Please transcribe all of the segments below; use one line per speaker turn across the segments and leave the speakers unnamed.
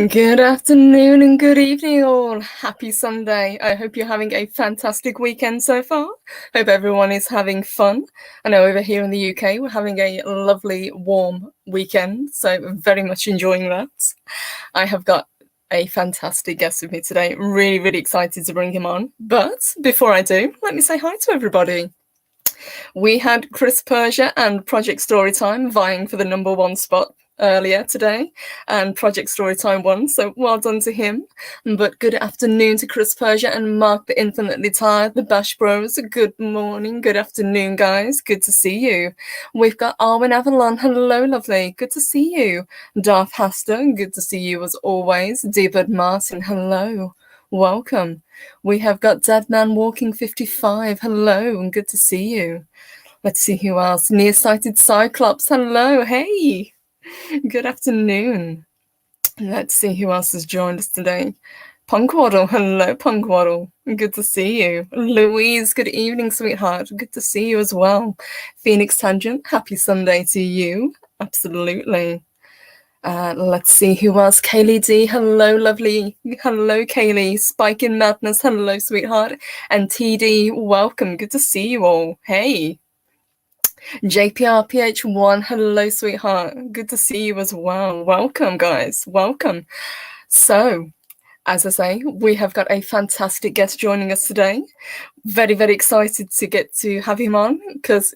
Good afternoon and good evening all. Happy Sunday. I hope you're having a fantastic weekend so far. Hope everyone is having fun. I know over here in the UK we're having a lovely warm weekend, so very much enjoying that. I have got a fantastic guest with me today. Really excited to bring him on. But before I do, let me say hi to everybody. We had Chris Persia and Project Storytime vying for the #1 spot earlier today, and Project Storytime won, so well done to him. But good afternoon to Chris Persia and Mark the Infinitely Tired, the Bash Bros. Good morning, good afternoon, guys. Good to see you. We've got Arwen Avalon. Hello, lovely. Good to see you. Darth Haster. Good to see you as always. David Martin. Hello. Welcome. We have got Deadman Walking 55. Hello, and good to see you. Let's see who else. Nearsighted Cyclops. Hello. Hey. Good afternoon. Let's see who else has joined us today. Punkwaddle. Hello, Punkwaddle. Good to see you. Louise, good evening, sweetheart. Good to see you as well. Phoenix Tangent, happy Sunday to you. Absolutely. Let's see who else. Kaylee D. Hello, lovely. Hello, Kaylee. Spike in Madness. Hello, sweetheart. And TD, welcome. Good to see you all. Hey. JPRPH1, hello, sweetheart. Good to see you as well. Welcome, guys. Welcome. So, as I say, we have got a fantastic guest joining us today. Very excited to get to have him on because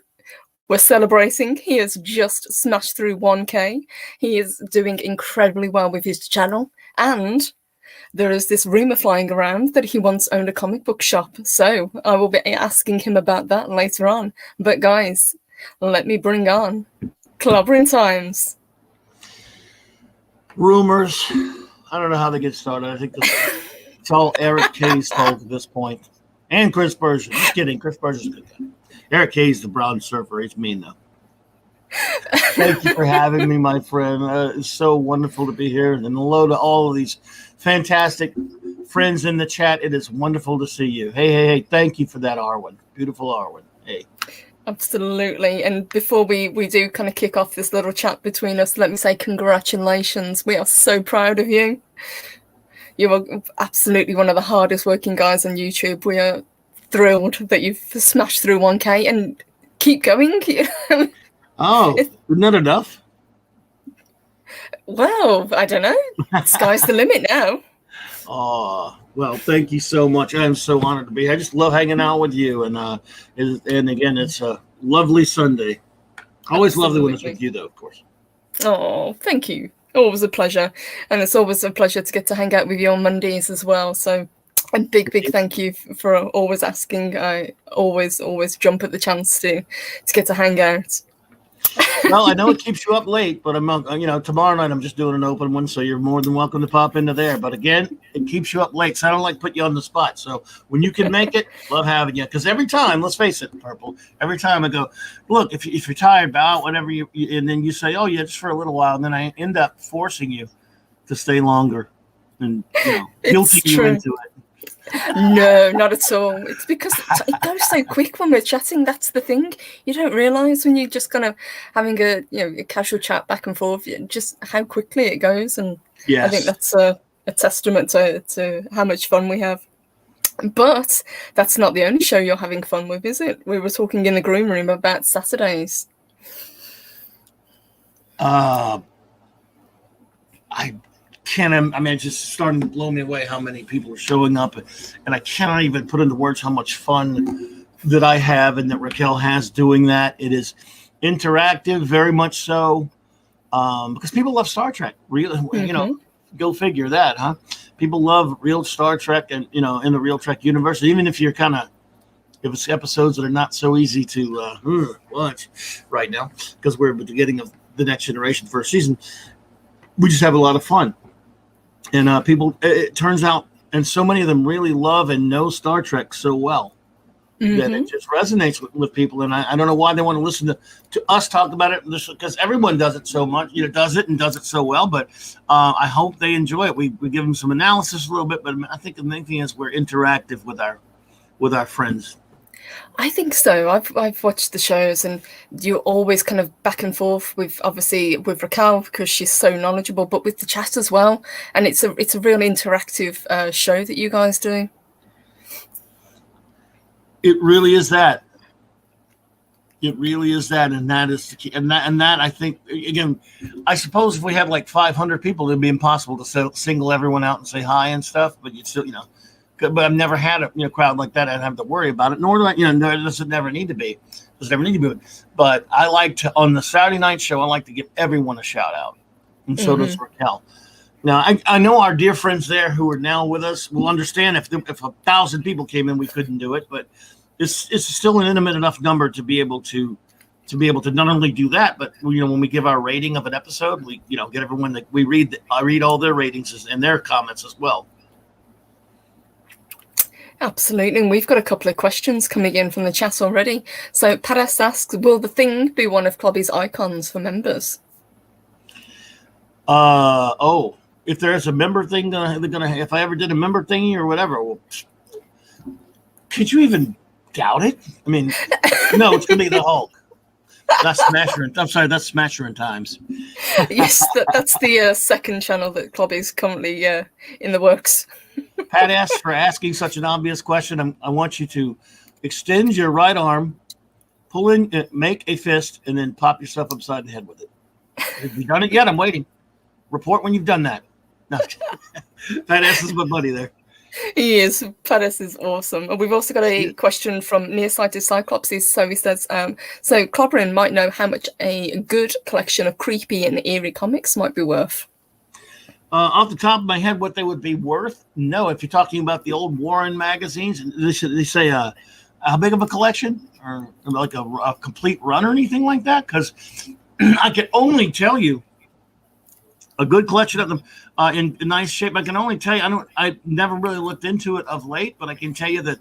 we're celebrating. He has just smashed through 1K. He is doing incredibly well with his channel. And there is this rumor flying around that he once owned a comic book shop. So I will be asking him about that later on. But guys, let me bring on Clobberin Tiimes.
Rumors. I don't know how they get started. I think it's all Eric K's fault at this point. And Chris Persia. Just kidding. Chris Persia's a good guy. Eric K's the brown surfer. He's mean, though. Thank you for having me, my friend. It's so wonderful to be here. And hello to all of these fantastic friends in the chat. It is wonderful to see you. Hey. Thank you for that, Arwen. Beautiful Arwen. Hey.
Absolutely. And before we do kind of kick off this little chat between us, let me say congratulations. We are so proud of you. You are absolutely one of the hardest working guys on YouTube. We are thrilled that you've smashed through 1K and keep going.
Oh, not enough?
Well, I don't know. Sky's the limit now.
Oh, well, thank you so much. I'm so honored to be here. I just love hanging out with you. And again, it's a lovely Sunday. Always lovely when it's with you, though, of course.
Oh, thank you. Always a pleasure. And it's always a pleasure to get to hang out with you on Mondays as well. So a big thank you for always asking. I always jump at the chance to get to hang out.
Well, I know it keeps you up late, but tomorrow night I'm just doing an open one, so you're more than welcome to pop into there. But again, it keeps you up late, so I don't like put you on the spot. So when you can make it, love having you. Because every time, let's face it, Purple, every time I go, look, if you're tired about whatever and then you say, oh yeah, just for a little while, and then I end up forcing you to stay longer and guilting you into it.
No, not at all. It's because it goes so quick when we're chatting. That's the thing. You don't realise when you're just kind of having a casual chat back and forth, just how quickly it goes. And yes. I think that's a testament to how much fun we have. But that's not the only show you're having fun with, is it? We were talking in the green room about Saturdays.
It's just starting to blow me away how many people are showing up, and I cannot even put into words how much fun that I have and that Raquel has doing that. It is interactive, very much so, because people love Star Trek. Really, go figure that, huh? People love real Star Trek and in the real Trek universe. Even if if it's episodes that are not so easy to watch right now, because we're at the beginning of the Next Generation first season, we just have a lot of fun. And people, it turns out, and so many of them really love and know Star Trek so well that it just resonates with people. And I don't know why they want to listen to us talk about it, because everyone does it so much, does it so well. But I hope they enjoy it. We give them some analysis a little bit, but I think the main thing is we're interactive with our friends.
I think so. I've watched the shows, and you're always kind of back and forth with, obviously, with Raquel because she's so knowledgeable, but with the chat as well. And it's a real interactive show that you guys do.
It really is that. It really is that, and that is the key. And that I think, again, I suppose if we had like 500 people, it'd be impossible to single everyone out and say hi and stuff. But you'd still, but I've never had a crowd like that. I'd have to worry about it. Nor do I, does it never need to be. Does it never need to be? But I like to, on the Saturday night show, I like to give everyone a shout out, and so does Raquel. Now I know our dear friends there who are now with us will understand if 1,000 people came in, we couldn't do it, but. It's still an intimate enough number to be able to not only do that, but when we give our rating of an episode, we get everyone that we read. I read all their ratings and their comments as well.
Absolutely, and we've got a couple of questions coming in from the chat already. So Paris asks, "Will the thing be one of Clobby's icons for members?"
If there's a member thing, they're gonna. If I ever did a member thingy or whatever, well, could you even doubt it? I mean, no, it's gonna be the Hulk. That's Clobberin Times.
Yes, that's the second channel that Clobby's currently in the works.
Pat asks for asking such an obvious question. I want you to extend your right arm, pull in, make a fist, and then pop yourself upside the head with it. Have you done it yet? I'm waiting. Report when you've done that. No. Pat asks is my buddy there.
He is. Paris is awesome. And we've also got a question from Nearsighted Cyclops. So he says, so Clobberin might know how much a good collection of creepy and eerie comics might be worth.
Off the top of my head, what they would be worth? No, if you're talking about the old Warren magazines, they say how big of a collection or like a complete run or anything like that? Because I can only tell you a good collection of them in nice shape. I can only tell you, I never really looked into it of late, but I can tell you that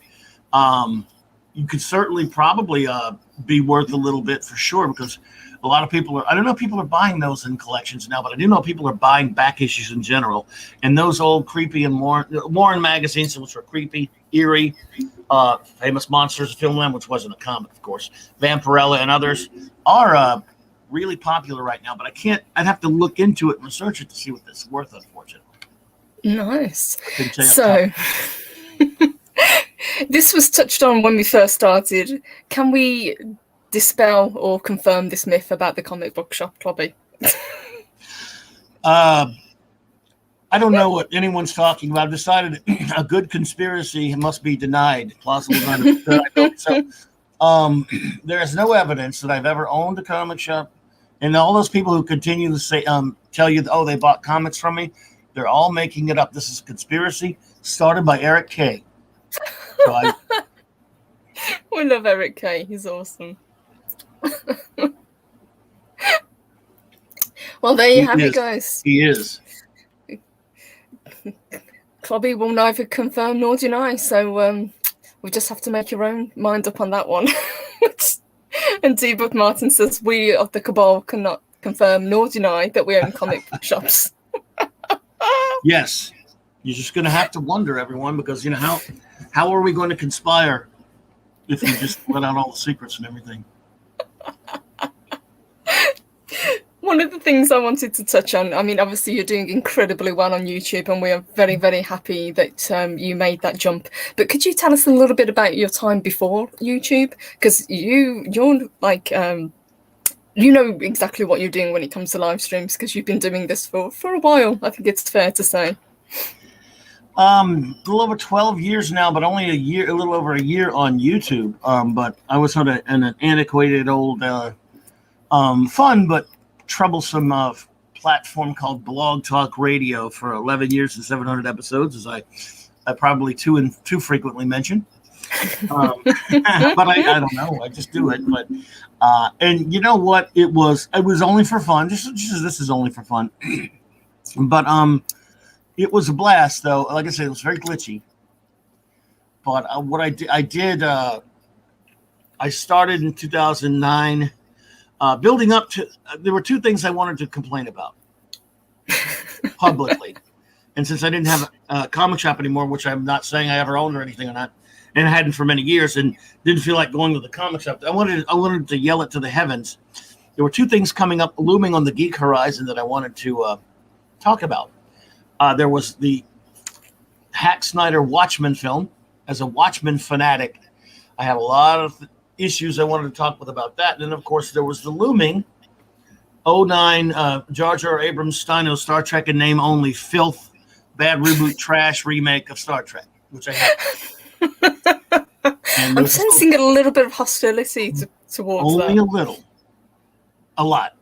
you could certainly probably be worth a little bit for sure, because a lot of people I don't know if people are buying those in collections now, but I do know people are buying back issues in general. And those old creepy and Warren magazines, which were creepy, eerie, Famous Monsters of Filmland, which wasn't a comic, of course, Vampirella and others are really popular right now, but I'd have to look into it and research it to see what it's worth, unfortunately.
Nice. So this was touched on when we first started. Can we dispel or confirm this myth about the comic book shop, Clobby?
I don't know what anyone's talking about. I've decided a good conspiracy must be denied. Plausible so there is no evidence that I've ever owned a comic shop. And all those people who continue to say, tell you, oh, they bought comics from me, they're all making it up. This is a conspiracy started by Eric K. So
we love Eric K. He's awesome. Well, there you have it, guys.
He is.
Clobby will neither confirm nor deny, so we just have to make your own mind up on that one. And D-Book Martin says, we of the Cabal cannot confirm nor deny that we own comic shops.
Yes. You're just going to have to wonder, everyone, because, how are we going to conspire if we just let out all the secrets and everything?
One of the things I wanted to touch on, I mean, obviously you're doing incredibly well on YouTube, and we are very, very happy that you made that jump. But could you tell us a little bit about your time before YouTube? Because you're like, you know exactly what you're doing when it comes to live streams, because you've been doing this for a while. I think it's fair to say.
A little over 12 years now, but only a little over a year on YouTube. But I was on an antiquated old, fun but troublesome platform called BlogTalkRadio for 11 years and 700 episodes, as I probably too frequently mention. But I don't know. I just do it. But and you know what? It was only for fun. Just this is only for fun. But it was a blast, though. Like I said, it was very glitchy. But what I did, I started in 2009. Building up to, there were two things I wanted to complain about publicly. And since I didn't have a comic shop anymore, which I'm not saying I ever owned or anything or not, and I hadn't for many years, and didn't feel like going to the comic shop, I wanted to yell it to the heavens. There were two things coming up, looming on the geek horizon that I wanted to talk about. There was the Zack Snyder Watchmen film. As a Watchmen fanatic, I had a lot of issues I wanted to talk with about that. And then, of course, there was the looming '09 Jar Jar Abrams Steino Star Trek in name only filth, bad reboot trash remake of Star Trek, which I had.
I'm sensing a little bit of hostility towards
only
that.
a little. A lot.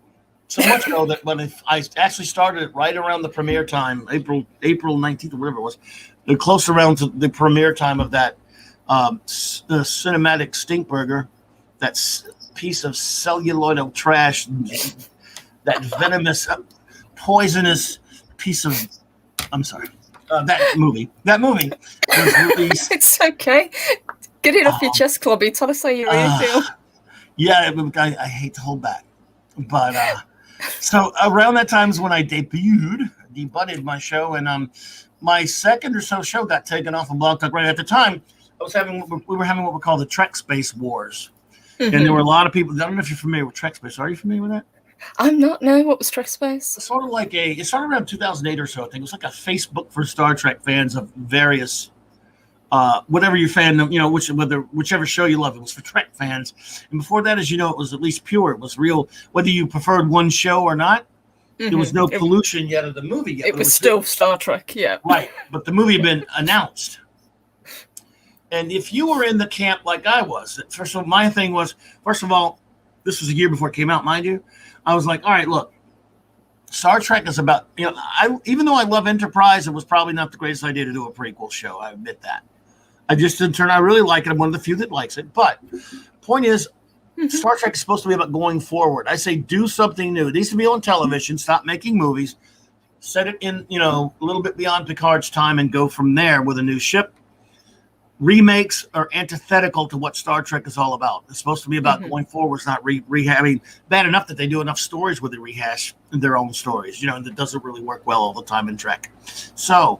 So much so that when I actually started it right around the premiere time, April 19th or whatever it was, close around to the premiere time of that the cinematic stinkburger, that piece of celluloid trash, that venomous, poisonous piece of, I'm sorry, that movie was released.
It's okay. Get it off your chest, Clobby. Tell us how you really feel.
Yeah, I hate to hold back. But so around that time is when I debuted my show, and my second or so show got taken off of BlogTalkRadio. At the time, we were having what we call the Trek Space Wars, and there were a lot of people. I don't know if you're familiar with Trek Space. Are you familiar with that?
I'm not. No, what was Trek Space?
It's sort of like it started around 2008 or so. I think it was like a Facebook for Star Trek fans of various. Whatever your fandom, whichever show you love, it was for Trek fans. And before that, as you know, it was at least pure. It was real. Whether you preferred one show or not, there was no pollution yet of the movie yet.
It was still Star Trek, yeah.
Right, but the movie had been announced. And if you were in the camp like I was, first of all, my thing was, first of all, this was a year before it came out, mind you. I was like, all right, look, Star Trek is about, even though I love Enterprise, it was probably not the greatest idea to do a prequel show. I admit that. I just didn't turn. I really like it. I'm one of the few that likes it. But point is, Star Trek is supposed to be about going forward. I say do something new. It needs to be on television. Stop making movies. Set it in, a little bit beyond Picard's time and go from there with a new ship. Remakes are antithetical to what Star Trek is all about. It's supposed to be about going forward. It's not rehabbing. Bad enough that they do enough stories where they rehash their own stories. That doesn't really work well all the time in Trek. So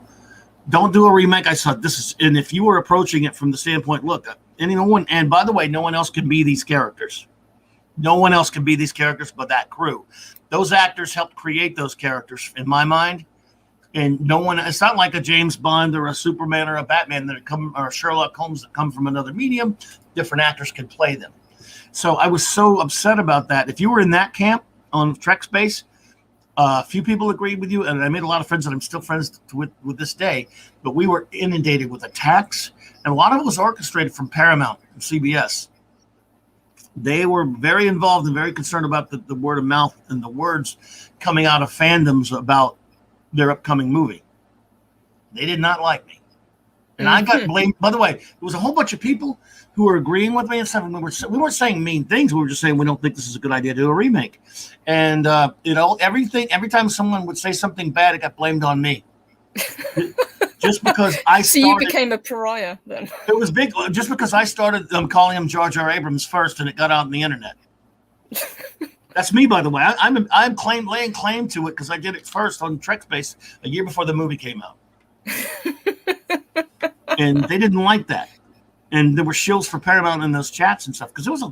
don't do a remake. I saw this is, and if you were approaching it from the standpoint, look, and by the way, no one else can be these characters. No one else can be these characters but that crew. Those actors helped create those characters in my mind. And no one, it's not like a James Bond or a Superman or a Batman or Sherlock Holmes that come from another medium. Different actors can play them. So I was so upset about that. If you were in that camp on Trek Space, a few people agreed with you, and I made a lot of friends that I'm still friends with this day. But we were inundated with attacks, and a lot of it was orchestrated from Paramount and CBS. They were very involved and very concerned about the word of mouth and the words coming out of fandoms about their upcoming movie. They did not like me. And I got blamed. By the way, there was a whole bunch of people who were agreeing with me and stuff. And we weren't saying mean things. We were just saying we don't think this is a good idea to do a remake. And, every time someone would say something bad, it got blamed on me. Just because I started.
So you became a pariah then?
It was big. Just because I started calling him Jar Jar Abrams first and it got out on the internet. That's me, by the way. I'm laying claim to it because I did it first on Trek Space a year before the movie came out. And they didn't like that. And there were shills for Paramount in those chats and stuff because there was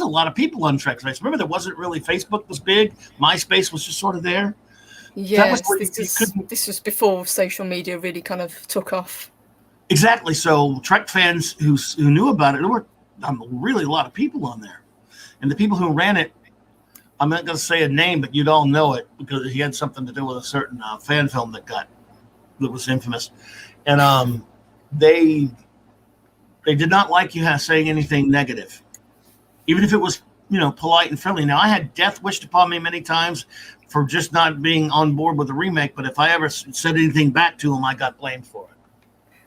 a lot of people on Trek Space. Remember, there wasn't really, Facebook was big. MySpace was just sort of there.
Yes, this was before social media really kind of took off.
Exactly. So Trek fans who knew about it, there were really a lot of people on there. And the people who ran it, I'm not going to say a name, but you'd all know it because he had something to do with a certain fan film that was infamous. And they did not like you saying anything negative, even if it was, polite and friendly. Now, I had death wished upon me many times for just not being on board with the remake, but if I ever said anything back to him, I got blamed for it.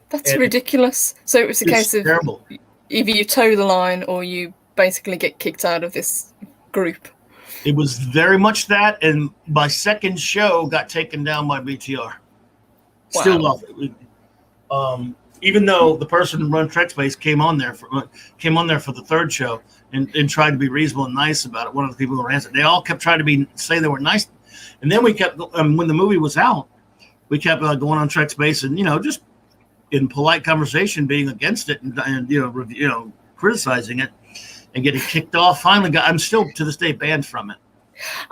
That's ridiculous. So it was a case of
terrible.
Either you toe the line or you basically get kicked out of this group.
It was very much that, and my second show got taken down by BTR. Wow. Still love it. Even though the person who run Trek Space came on there for the third show and tried to be reasonable and nice about it. One of the people who ran it, they all kept trying to say they were nice, and then we kept when the movie was out, we kept going on Trek Space and, just in polite conversation being against it and criticizing it and getting kicked off. Finally I'm still to this day banned from it.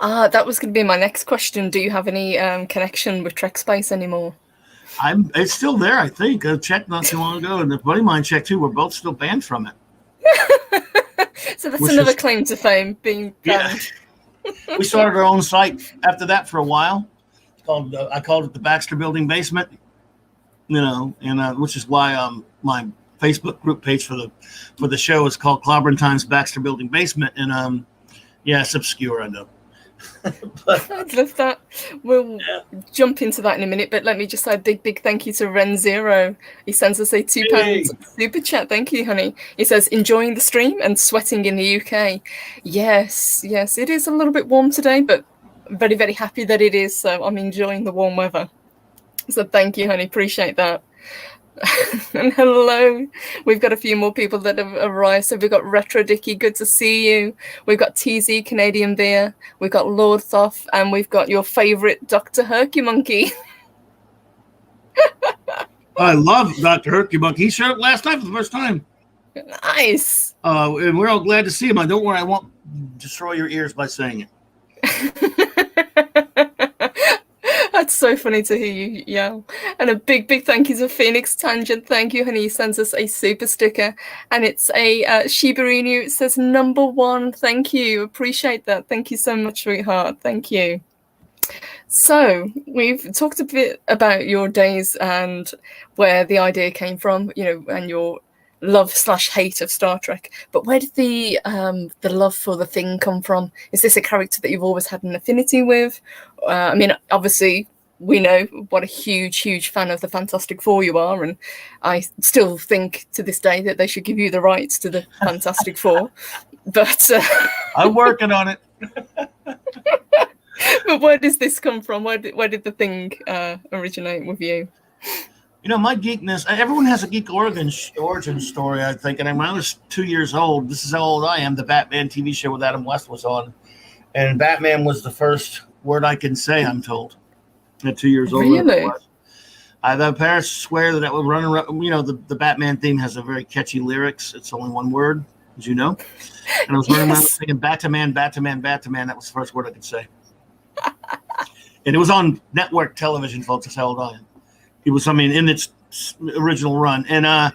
That was going to be my next question. Do you have any connection with Trek Space anymore?
It's still there, I think. I checked not too long ago, and a buddy of mine checked too. We're both still banned from it.
So that's another claim to fame, being banned.
Yeah. We started our own site after that for a while. I called it the Baxter Building Basement, and which is why my Facebook group page for the show is called Clobberin Tiimes Baxter Building Basement, and it's obscure, I know.
But, I'd love that. We'll jump into that in a minute, but let me just say a big thank you to Ren Zero. He sends us a £2 super chat. Thank you, honey. He says, enjoying the stream and sweating in the UK. Yes, it is a little bit warm today, but very, very happy that it is. So I'm enjoying the warm weather. So thank you, honey. Appreciate that. And hello, we've got a few more people that have arrived. So we've got Retro Dicky, good to see you. We've got TZ Canadian Beer, we've got Lord Thoth, and we've got your favorite Dr. Herky Monkey.
I love Dr. Herky Monkey. He showed up last night for the first time.
Nice.
And we're all glad to see him. Don't worry, I won't destroy your ears by saying it.
That's so funny to hear you yell. And a big thank you to Phoenix Tangent. Thank you, honey. He sends us a super sticker, and it's a Shiba Inu. It says #1. Thank you. Appreciate that. Thank you so much, sweetheart. Thank you. So we've talked a bit about your days and where the idea came from, and your love/hate of Star Trek. But where did the love for the Thing come from? Is this a character that you've always had an affinity with? Obviously, we know what a huge fan of the Fantastic Four you are, and I still think to this day that they should give you the rights to the Fantastic Four. But
I'm working on it.
But where does this come from? Where did the Thing originate with you?
My geekness, everyone has a geek origin story, I think. And when I was 2 years old, this is how old I am, the Batman TV show with Adam West was on. And Batman was the first word I can say, I'm told, at 2 years old.
Really?
The parents swear that I would run around. The Batman theme has a very catchy lyrics. It's only one word, as you know. And I was running around singing Batman, Batman, Batman. That was the first word I could say. And it was on network television, folks. That's how old I am. It was, in its original run. And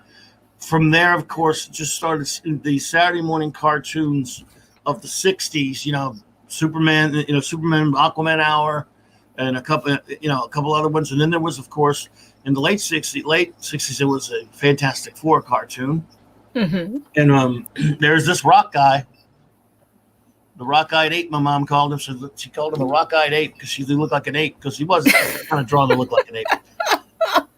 from there, of course, just started the Saturday morning cartoons of the 60s, Superman, Aquaman Hour, and a couple other ones. And then there was, of course, in the late 60s, it was a Fantastic Four cartoon. Mm-hmm. And there's this rock guy, the rock-eyed ape, my mom called him. So she called him a rock-eyed ape because he looked like an ape, because he was kind of drawn to look like an ape.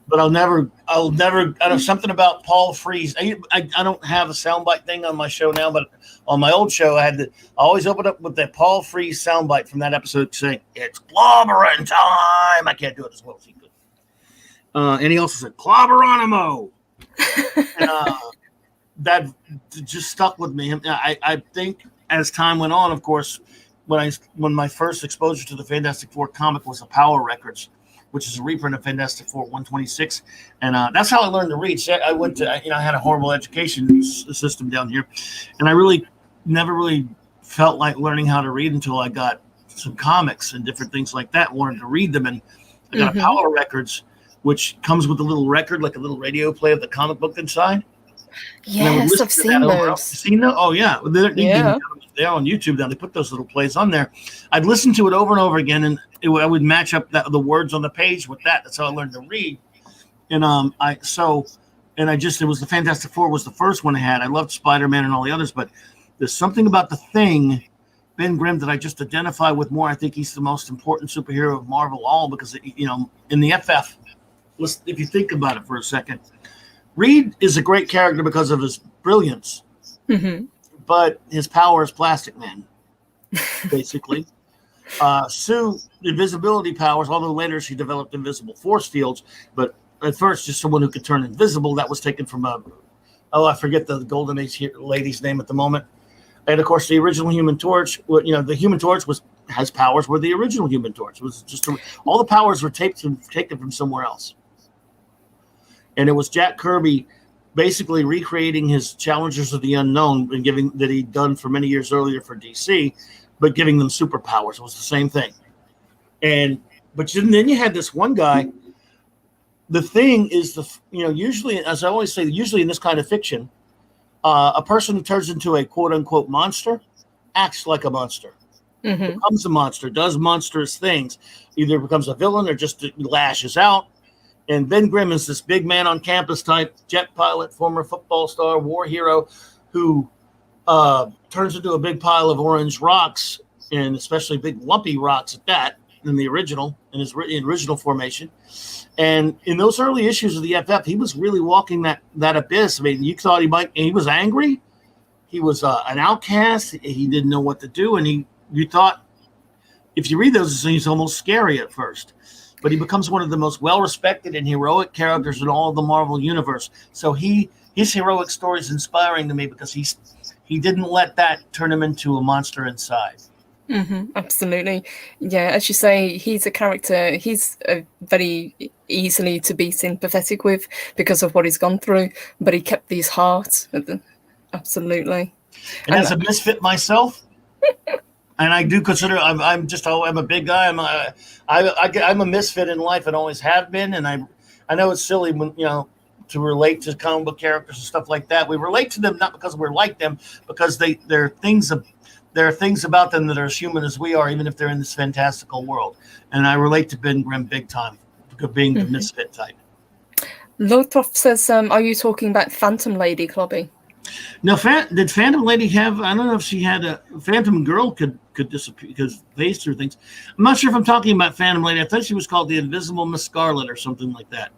But I'll never, I know something about Paul Frees. I don't have a soundbite thing on my show now, but on my old show, I always open up with that Paul Frees soundbite from that episode saying, "It's clobbering time." I can't do it as well as he could. And he also said, "Clobberonimo." And, that just stuck with me. I think as time went on, of course, when my first exposure to the Fantastic Four comic was the Power Records, which is a reprint of Fantastic Four 126. And that's how I learned to read. So I had a horrible education system down here. And I never really felt like learning how to read until I got some comics and different things like that, wanted to read them. And I got a Power Records, which comes with a little record, like a little radio play of the comic book inside.
Yes, I've seen those.
Seen them? Oh, yeah. They're on YouTube now. They put those little plays on there. I'd listen to it over and over again, and I would match up the words on the page with that. That's how I learned to read. And it was the Fantastic Four was the first one I had. I loved Spider-Man and all the others, but there's something about the Thing, Ben Grimm, that I just identify with more. I think he's the most important superhero of Marvel all, because in the FF, if you think about it for a second, Reed is a great character because of his brilliance, but his power is Plastic Man, basically. Sue, invisibility powers, although later she developed invisible force fields, but at first just someone who could turn invisible. That was taken from I forget the Golden Age lady's name at the moment. And of course, the original Human Torch, the Human Torch was has powers where the original Human Torch was just all the powers were taken from somewhere else. And it was Jack Kirby basically recreating his Challengers of the Unknown and giving that he'd done for many years earlier for DC, but giving them superpowers. It was the same thing. But then you had this one guy. The thing is, usually, as I always say, usually in this kind of fiction, a person who turns into a quote unquote monster acts like a monster, becomes a monster, does monstrous things, either becomes a villain or just lashes out. And Ben Grimm is this big man on campus type, jet pilot, former football star, war hero, who turns into a big pile of orange rocks, and especially big lumpy rocks at that, in the original, in his original formation. And in those early issues of the FF, he was really walking that abyss. I mean, you thought he was angry. He was an outcast. He didn't know what to do. And you thought, if you read those, he's almost scary at first. But he becomes one of the most well-respected and heroic characters in all of the Marvel universe. So his heroic story is inspiring to me because he didn't let that turn him into a monster inside.
Absolutely. Yeah, as you say, he's a character, he's very easily to be sympathetic with because of what he's gone through, but he kept his heart. Absolutely.
And as a misfit myself, and I do consider I'm a big guy. I'm a misfit in life and always have been. And I know it's silly when, to relate to comic book characters and stuff like that. We relate to them not because we're like them, because there are things about them that are as human as we are, even if they're in this fantastical world. And I relate to Ben Grimm big time, being the misfit type.
Lothroff says, are you talking about Phantom Lady, Clobby?
No, did Phantom Lady have? I don't know if she had a Phantom Girl could disappear because phase through things. I'm not sure if I'm talking about Phantom Lady. I thought she was called the Invisible Miss Scarlet or something like that.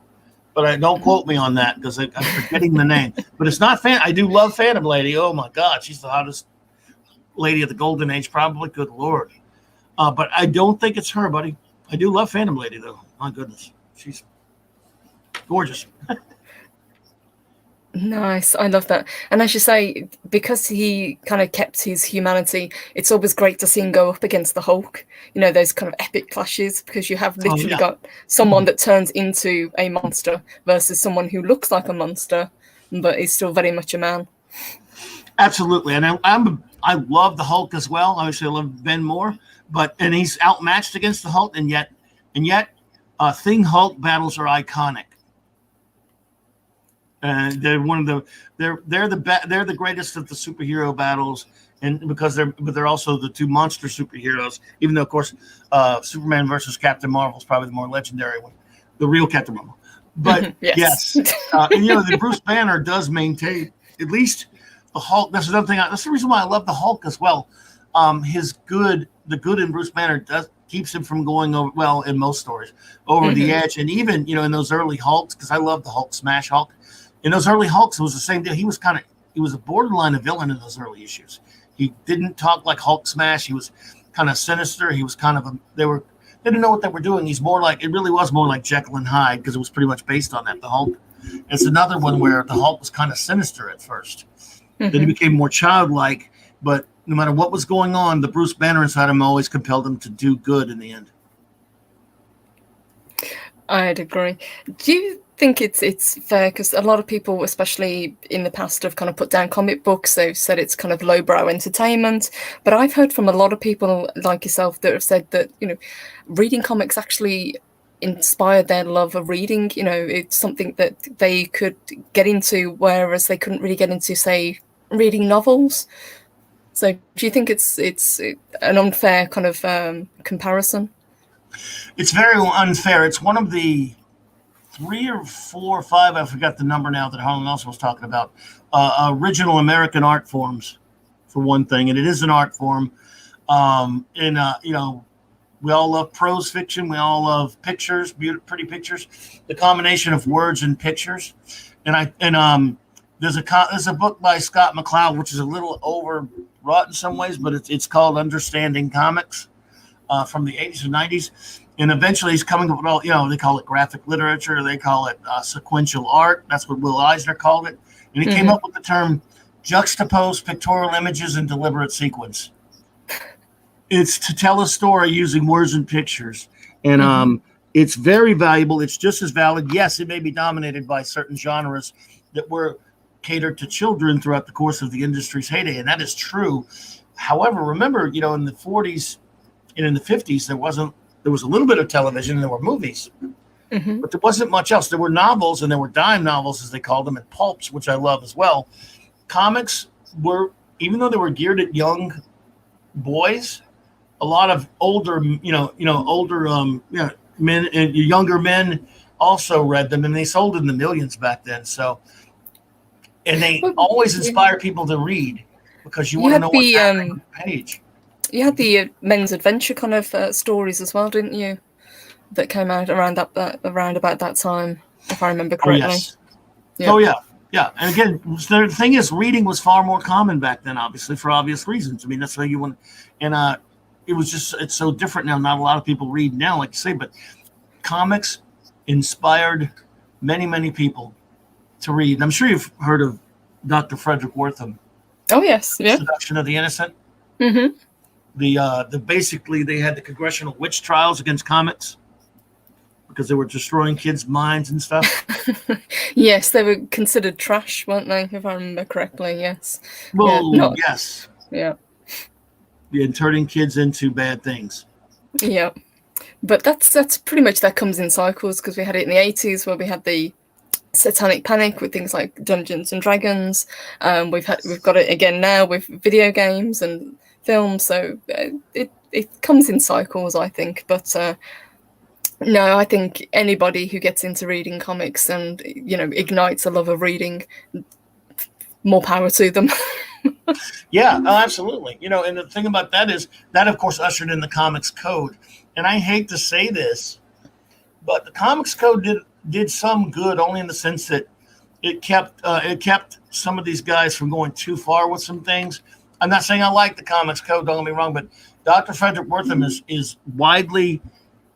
But I don't quote me on that because I'm forgetting the name. But it's not I do love Phantom Lady. Oh my God, she's the hottest lady of the Golden Age, probably. Good Lord. But I don't think it's her, buddy. I do love Phantom Lady though. My goodness, she's gorgeous.
Nice. I love that. And as you say, because he kind of kept his humanity, it's always great to see him go up against the Hulk, those kind of epic clashes, because you have literally got someone that turns into a monster versus someone who looks like a monster but is still very much a man.
Absolutely. And I love the Hulk as well. Obviously I love Ben more, and he's outmatched against the Hulk, and yet Thing Hulk battles are iconic. And they're the greatest of the superhero battles, and because they're also the two monster superheroes. Even though, of course, Superman versus Captain Marvel is probably the more legendary one, the real Captain Marvel. But yes, the Bruce Banner does maintain at least the Hulk. That's another thing. That's the reason why I love the Hulk as well. The good in Bruce Banner keeps him from going over, well, in most stories, over the edge, and even in those early Hulks, because I love the Hulk, Smash Hulk. In those early Hulks, it was the same deal. He was a borderline a villain in those early issues. He didn't talk like Hulk Smash. He was kind of sinister. He was kind of they didn't know what they were doing. It really was more like Jekyll and Hyde, because it was pretty much based on that. The Hulk. It's another one where the Hulk was kind of sinister at first. Then he became more childlike, but no matter what was going on, the Bruce Banner inside him always compelled him to do good in the end.
I'd agree. Do you think it's fair, because a lot of people, especially in the past, have kind of put down comic books? They've said it's kind of lowbrow entertainment, but I've heard from a lot of people like yourself that have said that reading comics actually inspired their love of reading. It's something that they could get into, whereas they couldn't really get into, say, reading novels. So do you think it's an unfair kind of comparison?
It's very unfair. It's one of the 3 or 4 or 5, I forgot the number now, that Harlan also was talking about, original American art forms, for one thing. And it is an art form. We all love prose fiction. We all love pictures, pretty pictures, the combination of words and pictures. And there's a book by Scott McCloud, which is a little overwrought in some ways, but it's called Understanding Comics, from the 80s and 90s. And eventually he's coming up with all, they call it graphic literature. They call it sequential art. That's what Will Eisner called it. And he came up with the term juxtaposed pictorial images in deliberate sequence. It's to tell a story using words and pictures. And it's very valuable. It's just as valid. Yes, it may be dominated by certain genres that were catered to children throughout the course of the industry's heyday, and that is true. However, remember, in the 40s and in the 50s, there was a little bit of television and there were movies, but there wasn't much else. There were novels, and there were dime novels, as they called them, and pulps, which I love as well. Comics were, even though they were geared at young boys, a lot of older, men and younger men also read them, and they sold in the millions back then. So, and they always inspire people to read because you want to know what's happening on the page.
You had the men's adventure kind of stories as well, didn't you? That came out around about that time, if I remember correctly.
Oh, yes. Yeah. Oh yeah, yeah. And again, the thing is, reading was far more common back then, obviously, for obvious reasons. I mean, that's why you want, and it's so different now. Not a lot of people read now, like you say, but comics inspired many, many people to read. I'm sure you've heard of Dr. Frederick Wortham.
Oh yes, yeah.
Seduction of the Innocent. Basically they had the congressional witch trials against comics because they were destroying kids' minds and stuff.
Yes, they were considered trash, weren't they? If I remember correctly, yes.
Well, yes.
Yeah.
And turning kids into bad things.
Yeah, but that's pretty much, that comes in cycles, because we had it in the 80s where we had the satanic panic with things like Dungeons and Dragons. We've got it again now with video games and films. So it comes in cycles, I think. But no, I think anybody who gets into reading comics and ignites a love of reading, more power to them.
Yeah, absolutely. And the thing about that is that, of course, ushered in the Comics Code. And I hate to say this, but the Comics Code did some good, only in the sense that it kept some of these guys from going too far with some things. I'm not saying I like the Comics Code, don't get me wrong, but Dr. Frederick Wortham is widely,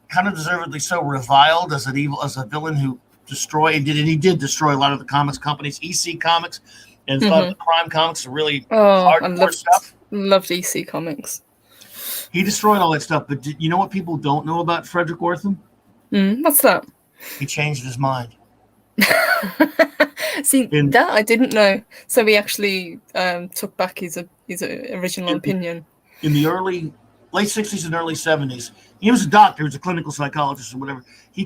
kind of deservedly so, reviled as a villain who destroyed, and he did destroy a lot of the comics companies, EC Comics. And thought the Prime Comics are really hardcore stuff.
Loved EC Comics.
He destroyed all that stuff, but you know what people don't know about Frederick Wortham?
What's that?
He changed his mind.
See, that I didn't know. So he actually took back his original opinion.
In the late 60s and early 70s, he was a doctor, he was a clinical psychologist or whatever. He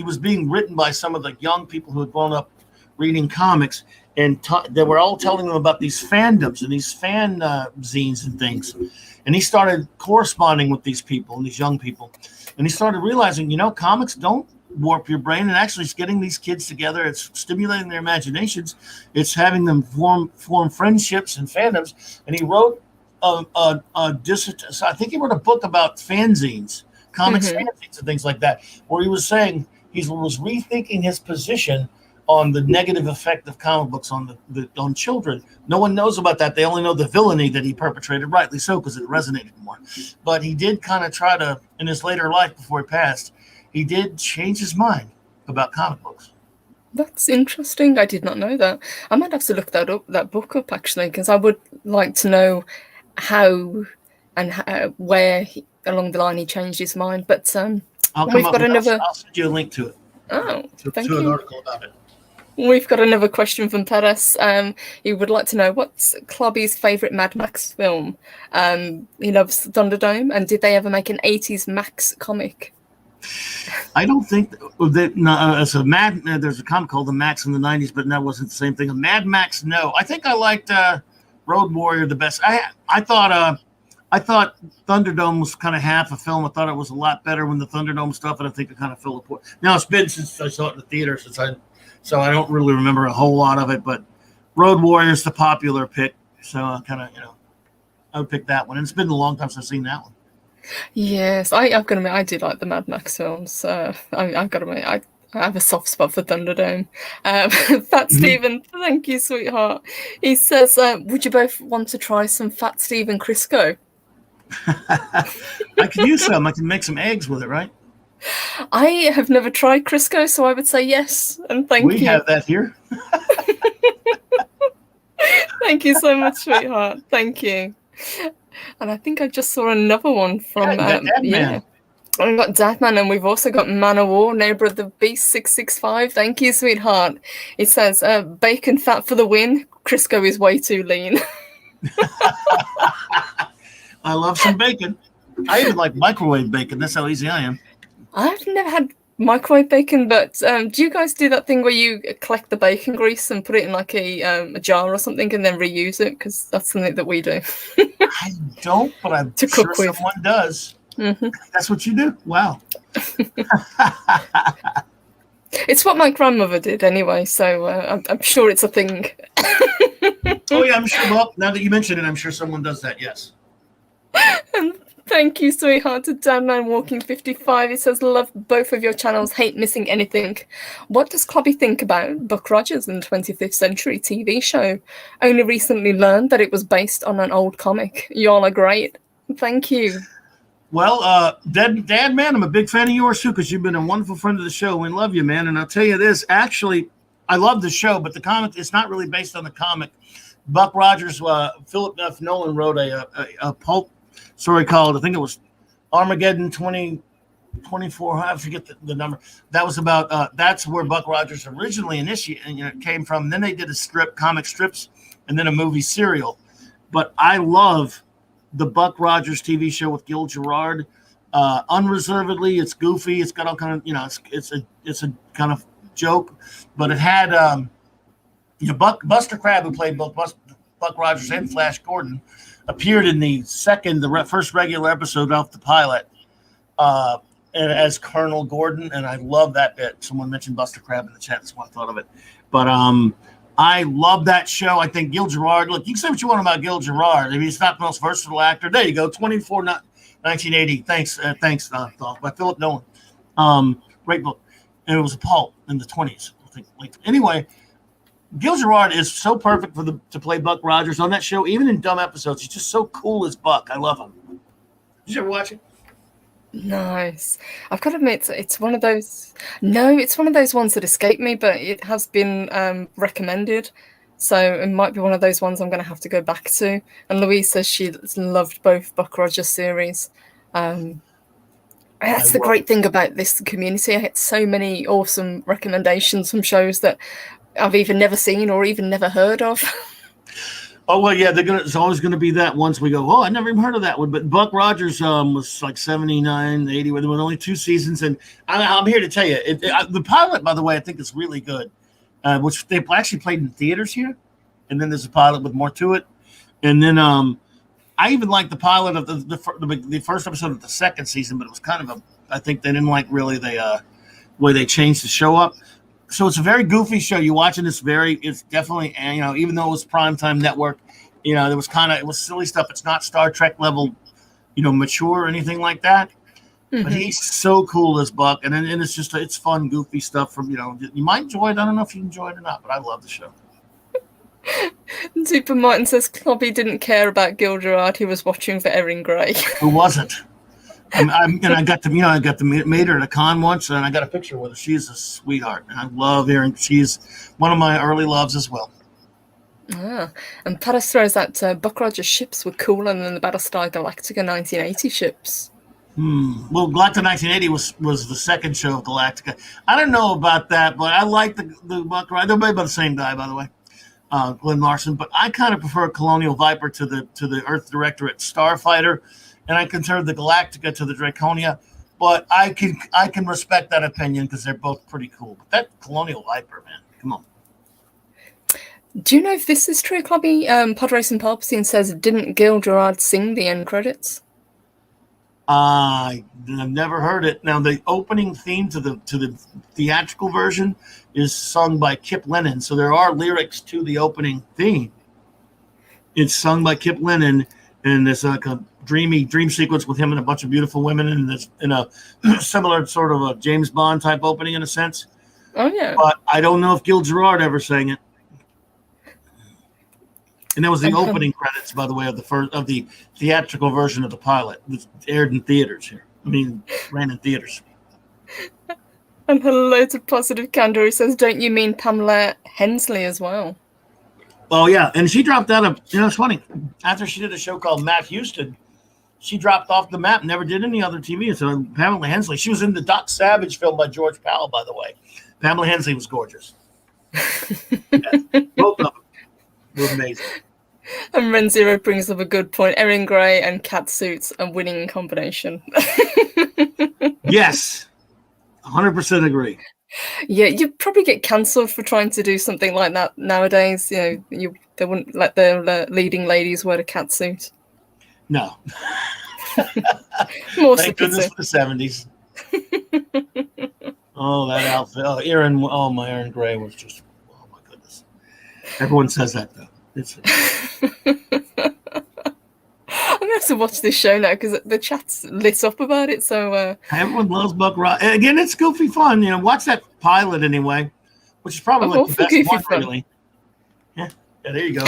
was being written by some of the young people who had grown up reading comics, and they were all telling them about these fandoms and these fan zines and things. And he started corresponding with these people and these young people. And he started realizing, comics don't warp your brain. And actually, it's getting these kids together. It's stimulating their imaginations. It's having them form friendships and fandoms. And he wrote I think he wrote a book about fanzines, comics fanzines and things like that, where he was saying he was rethinking his position on the negative effect of comic books on children. No one knows about that. They only know the villainy that he perpetrated, rightly so, because it resonated more. But he did kind of try to, in his later life before he passed, he did change his mind about comic books.
That's interesting. I did not know that. I might have to look that book up, actually, because I would like to know how and where along the line he changed his mind. But
I'll send you a link to it.
Oh, thank you.
To an article about it.
We've got another question from Perez. He would like to know, what's Clobby's favourite Mad Max film? He loves Thunderdome, and did they ever make an 80s Max comic?
I don't think that there's a comic called The Max in the 90s, but that wasn't the same thing. A Mad Max, no. I think I liked Road Warrior the best. I thought Thunderdome was kind of half a film. I thought it was a lot better when the Thunderdome stuff, and I think it kind of filled the port. Now, it's been since I saw it in the theater, so I don't really remember a whole lot of it, but Road Warrior is the popular pick. So I would pick that one. And it's been a long time since I've seen that one.
Yes, I've got to admit, I do like the Mad Max films. I've got to admit, I have a soft spot for Thunderdome. Fat Stephen, thank you, sweetheart. He says, would you both want to try some Fat Stephen Crisco?
I can use some. I can make some eggs with it, right?
I have never tried Crisco, so I would say yes, and thank you.
We have that here.
Thank you so much, sweetheart. Thank you. And I think I just saw another one from
Dad Man.
We've got Dadman, and we've also got Man of War, Neighbor of the Beast 665. Thank you, sweetheart. It says, bacon fat for the win. Crisco is way too lean.
I love some bacon. I even like microwave bacon. That's how easy I am.
I've never had microwave bacon, but do you guys do that thing where you collect the bacon grease and put it in like a jar or something and then reuse it? Because that's something that we do.
I don't, but I'm
To
sure
cook with.
someone does.
Mm-hmm.
That's what you do? Wow.
It's what my grandmother did anyway, so I'm sure it's a thing.
Oh, yeah, I'm sure. Well, now that you mention it, I'm sure someone does that, yes.
And thank you, sweetheart, to Danman Walking 55. It says, love both of your channels, hate missing anything. What does Clobby think about Buck Rogers and 25th Century TV show? Only recently learned that it was based on an old comic. Y'all are great. Thank you.
Well, Dad Man, I'm a big fan of yours too, because you've been a wonderful friend of the show. We love you, man. And I'll tell you this, actually, I love the show, but the comic, it's not really based on the comic. Buck Rogers, Philip F. Nolan wrote a pulp story called, I think it was Armageddon 2024. I forget the number. That was about, that's where Buck Rogers originally came from. Then they did comic strips, and then a movie serial. But I love the Buck Rogers TV show with Gil Gerard. Unreservedly, it's goofy. It's got all kind of, it's a kind of joke, but it had, Buster Crabbe, who played both Buck Rogers and Flash Gordon, appeared in the first regular episode of the pilot as Colonel Gordon, and I love that bit. Someone mentioned Buster Crabbe in the chat. That's why I thought of it. But I love that show. I think Gil Gerard, look, you can say what you want about Gil Gerard. I mean, he's not the most versatile actor. There you go, 1980. Thanks, by Philip Nolan. Great book. And it was a pulp in the 20s. I think. Anyway, Gil Gerard is so perfect to play Buck Rogers on that show, even in dumb episodes. He's just so cool as Buck. I love him. Did you ever watch it?
Nice. I've got to admit, it's one of those. No, it's one of those ones that escaped me, but it has been recommended, so it might be one of those ones I'm going to have to go back to. And Louise says she loved both Buck Rogers series. That's the great thing about this community. I get so many awesome recommendations from shows that I've either never seen or even never heard of.
Oh, well, yeah, it's always going to be that once we go, oh, I never even heard of that one. But Buck Rogers was like 79, 80, with only 2 seasons. And I'm here to tell you, the pilot, by the way, I think is really good, which they actually played in theaters here. And then there's a pilot with more to it. And then I even like the pilot of the first episode of the second season, but it was kind of I think they didn't like really the way they changed the show up. So it's a very goofy show. You're watching this it's definitely, even though it was primetime network, it was silly stuff. It's not Star Trek level, mature or anything like that. Mm-hmm. But he's so cool as Buck. And it's fun, goofy stuff from, you might enjoy it. I don't know if you enjoy it or not, but I love the show.
Super Martin says Clobby didn't care about Gil Gerard. He was watching for Erin Gray.
Who wasn't? And I got to meet her at a con once, and I got a picture with her. She's a sweetheart, and I love Erin. She's one of my early loves as well.
And Paris throws that Buck Rogers ships were cooler than the Battlestar Galactica 1980 ships.
Well, Galactica 1980 was the second show of Galactica. I don't know about that, but I like the Buck Rogers. They're made by the same guy, by the way, Glenn Larson. But I kind of prefer Colonial Viper to the Earth Directorate Starfighter. And I consider the Galactica to the Draconia, but I can respect that opinion because they're both pretty cool. But that Colonial Viper, man, come on.
Do you know if this is true, Clobby? Pod Racing Palpatine says, didn't Gil Gerard sing the end credits?
I've never heard it. Now, the opening theme to the theatrical version is sung by Kip Lennon, so there are lyrics to the opening theme. It's sung by Kip Lennon, and there's like a dream sequence with him and a bunch of beautiful women, and there's in a similar sort of a James Bond type opening in a sense.
Oh yeah.
But I don't know if Gil Gerard ever sang it. And that was the opening credits, by the way, of the theatrical version of the pilot. It was aired in theaters here. Ran in theaters.
And hello to Positive Candor, who says, don't you mean Pamela Hensley as well?
Oh yeah, and she dropped out of. It's funny. After she did a show called Matt Houston, she dropped off the map. Never did any other TV. So Pamela Hensley. She was in the Doc Savage film by George Powell, by the way. Pamela Hensley was gorgeous. Yes, both of them were amazing.
And Ren Zero brings up a good point. Erin Gray and cat suits, a winning combination.
Yes, 100% agree.
Yeah, you'd probably get cancelled for trying to do something like that nowadays. They wouldn't let the leading ladies wear a cat suit.
No.
Thank
goodness for the 70s. Oh, that outfit. Oh, my Erin Gray was just, oh my goodness. Everyone says that though.
I'm going to have to watch this show now because the chat's lit up about it. So
everyone loves Buck Rogers. Again, it's goofy fun. Watch that pilot anyway, which is probably the best one, really. Yeah, there you go.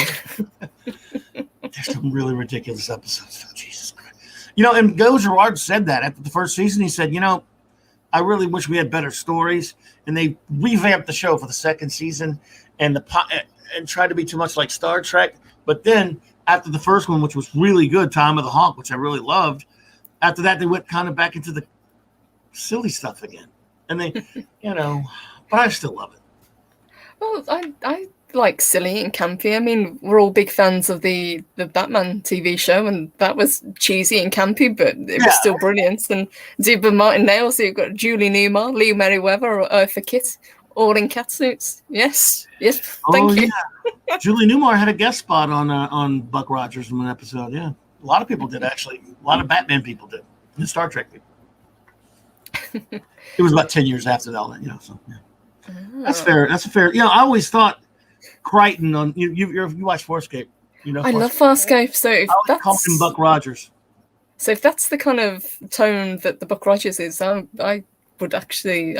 There's some really ridiculous episodes. Oh, Jesus Christ. And Go Gerard said that after the first season. He said, I really wish we had better stories. And they revamped the show for the second season and tried to be too much like Star Trek. But then after the first one, which was really good, Time of the Hawk, which I really loved, after that, they went kind of back into the silly stuff again. And they, but I still love it.
Well, I like silly and campy. I mean, we're all big fans of the Batman TV show, and that was cheesy and campy, but it was still brilliant. And Zuba Martindale, so you've got Julie Newmar, Lee Merriweather, or Eartha Kitt, all in cat suits. Yes, thank you.
Yeah. Julie Newmar had a guest spot on Buck Rogers in one episode. Yeah, a lot of people did, actually. A lot of Batman people did, and Star Trek people. It was about 10 years after all that, so yeah. That's fair. That's a fair. I always thought Crichton on you watch Farscape.
I love Farscape. So if that's
call him Buck Rogers.
So if that's the kind of tone that the Buck Rogers is, I'm actually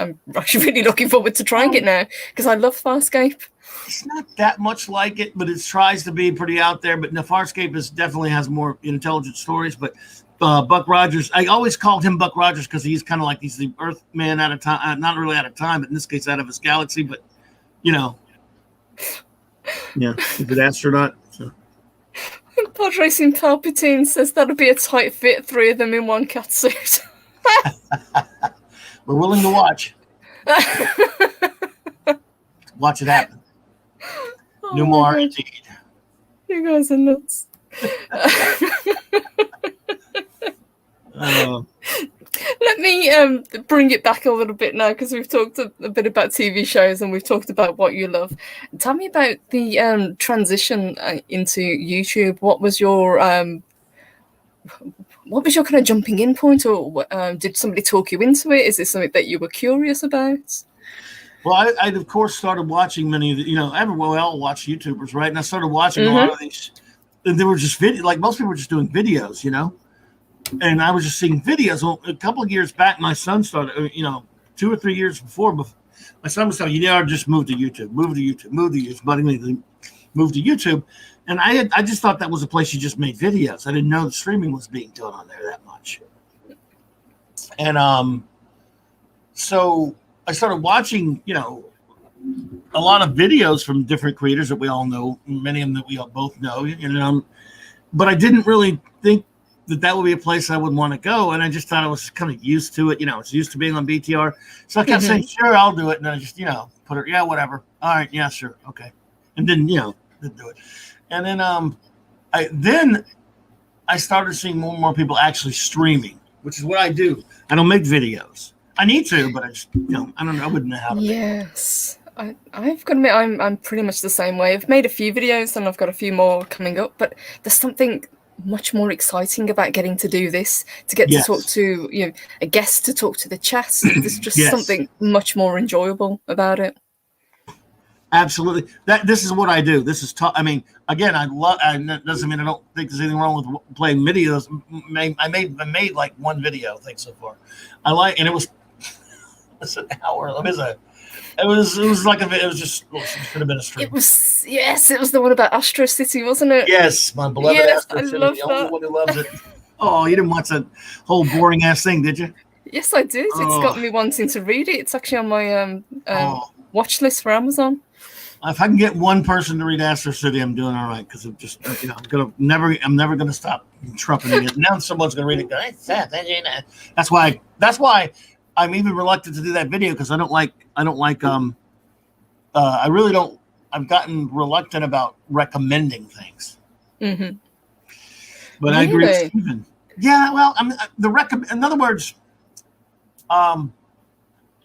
really looking forward to trying it now because I love Farscape.
It's not that much like it, but it tries to be pretty out there. But Farscape definitely has more intelligent stories. But Buck Rogers, I always called him Buck Rogers because he's kind of like he's the Earth man out of time, not really out of time, but in this case out of his galaxy. But yeah, he's an astronaut. So.
Pod Racing Palpatine says that'll be a tight fit, 3 of them in one cat suit.
We're willing to watch. Watch it happen. Newmar, indeed.
You guys are nuts. Let me bring it back a little bit now because we've talked a bit about TV shows and we've talked about what you love. Tell me about the transition into YouTube. What was your kind of jumping in point, or did somebody talk you into it? Is this something that you were curious about?
Well, I of course started watching many of the, everyone, we all watch YouTubers, right? And I started watching a lot of these, and they were just video, like most people were just doing videos, and I was just seeing videos. Well, a couple of years back, my son started, 2 or 3 years before, my son was telling just move to YouTube, move to YouTube, but anyway, move to YouTube. And I just thought that was a place you just made videos. I didn't know the streaming was being done on there that much. And so I started watching, a lot of videos from different creators that we all know, many of them that we all both know, but I didn't really think that would be a place I would want to go. And I just thought I was kind of used to it. I was used to being on BTR. So I kept saying, sure, I'll do it. And I just, put it, yeah, whatever. All right. Yeah, sure. Okay. And then, didn't do it. And then I started seeing more and more people actually streaming, which is what I do. I don't make videos. I need to, but I just, I don't know. I wouldn't know how to.
Yes. I've got to admit, I'm pretty much the same way. I've made a few videos and I've got a few more coming up, but there's something much more exciting about getting to do this, to get to talk to a guest, to talk to the chat. There's just something much more enjoyable about it.
Absolutely. This is what I do. This is I mean, again, I love. Doesn't mean I don't think there's anything wrong with playing videos. I made like one video, I think, so far. And it was an hour. It should have been a stream.
It was the one about Astro City, wasn't it?
Yes, my beloved Astro City.
I love
the only one who loves it. Oh, you didn't watch that whole boring ass thing, did you?
Yes, I did. It's got me wanting to read it. It's actually on my watch list for Amazon.
If I can get one person to read Astro City, I'm doing all right because I'm just I'm never gonna stop trumpeting it. Now someone's gonna read it. That's why I'm even reluctant to do that video because I don't like I really don't. I've gotten reluctant about recommending things.
Mm-hmm.
But I agree with Stephen. Yeah, well, in other words,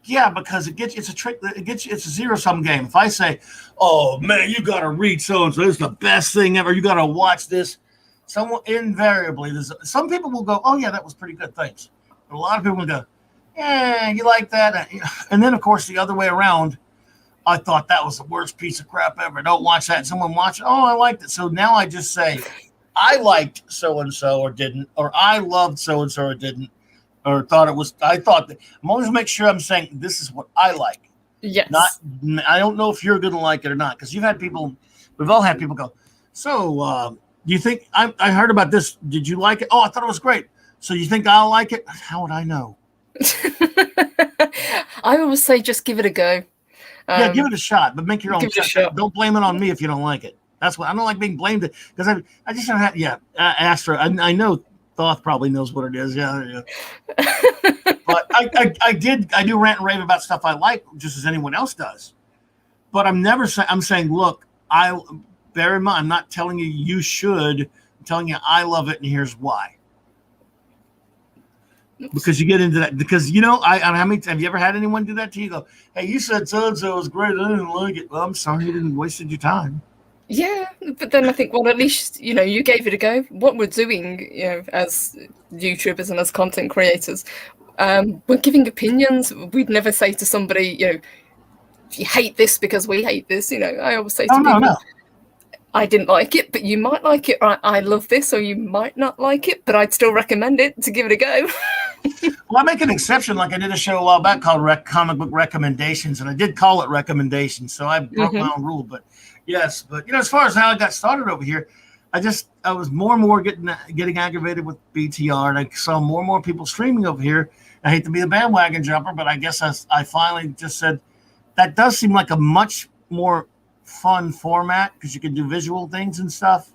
yeah, because it's a trick. It's a zero-sum game. If I say, "Oh man, you got to read so and so. It's the best thing ever. You got to watch this," someone invariably, some people will go, "Oh yeah, that was pretty good. Thanks." But a lot of people will go, "Yeah, you like that?" And then, of course, the other way around. I thought that was the worst piece of crap ever. Don't watch that. And someone watched it. Oh, I liked it. So now I just say, I liked so and so or didn't, or I loved so and so or didn't. Or thought it was. I thought that. I'm always make sure I'm saying this is what I like.
Yes.
I don't know if you're going to like it or not because we've all had people go. So, do you think I heard about this? Did you like it? Oh, I thought it was great. So you think I'll like it? How would I know?
I always say just give it a go.
Yeah, give it a shot, but make your own shot. Don't blame it on me if you don't like it. That's what I don't like being blamed because I just don't have. Yeah, Astro. I know Thoth probably knows what it is. Yeah. But I do rant and rave about stuff I like just as anyone else does. But I'm never saying. I'm saying, look, bear in mind. I'm not telling you you should. I'm telling you I love it and here's why. Because you get into that, because have you ever had anyone do that to you? Go, hey, you said so and so was great. I didn't like it. Well, I'm sorry, you didn't wasted your time.
Yeah, but then I think, well, at least you gave it a go. What we're doing, as YouTubers and as content creators, we're giving opinions. We'd never say to somebody, you hate this because we hate this. I always say to people,
no.
I didn't like it, but you might like it. Or I love this, or you might not like it, but I'd still recommend it to give it a go.
Well, I make an exception. Like I did a show a while back called Comic Book Recommendations, and I did call it recommendations, so I broke my own rule. But yes, but as far as how I got started over here, I was more and more getting aggravated with BTR, and I saw more and more people streaming over here. I hate to be a bandwagon jumper, but I guess I finally just said that does seem like a much more fun format because you can do visual things and stuff.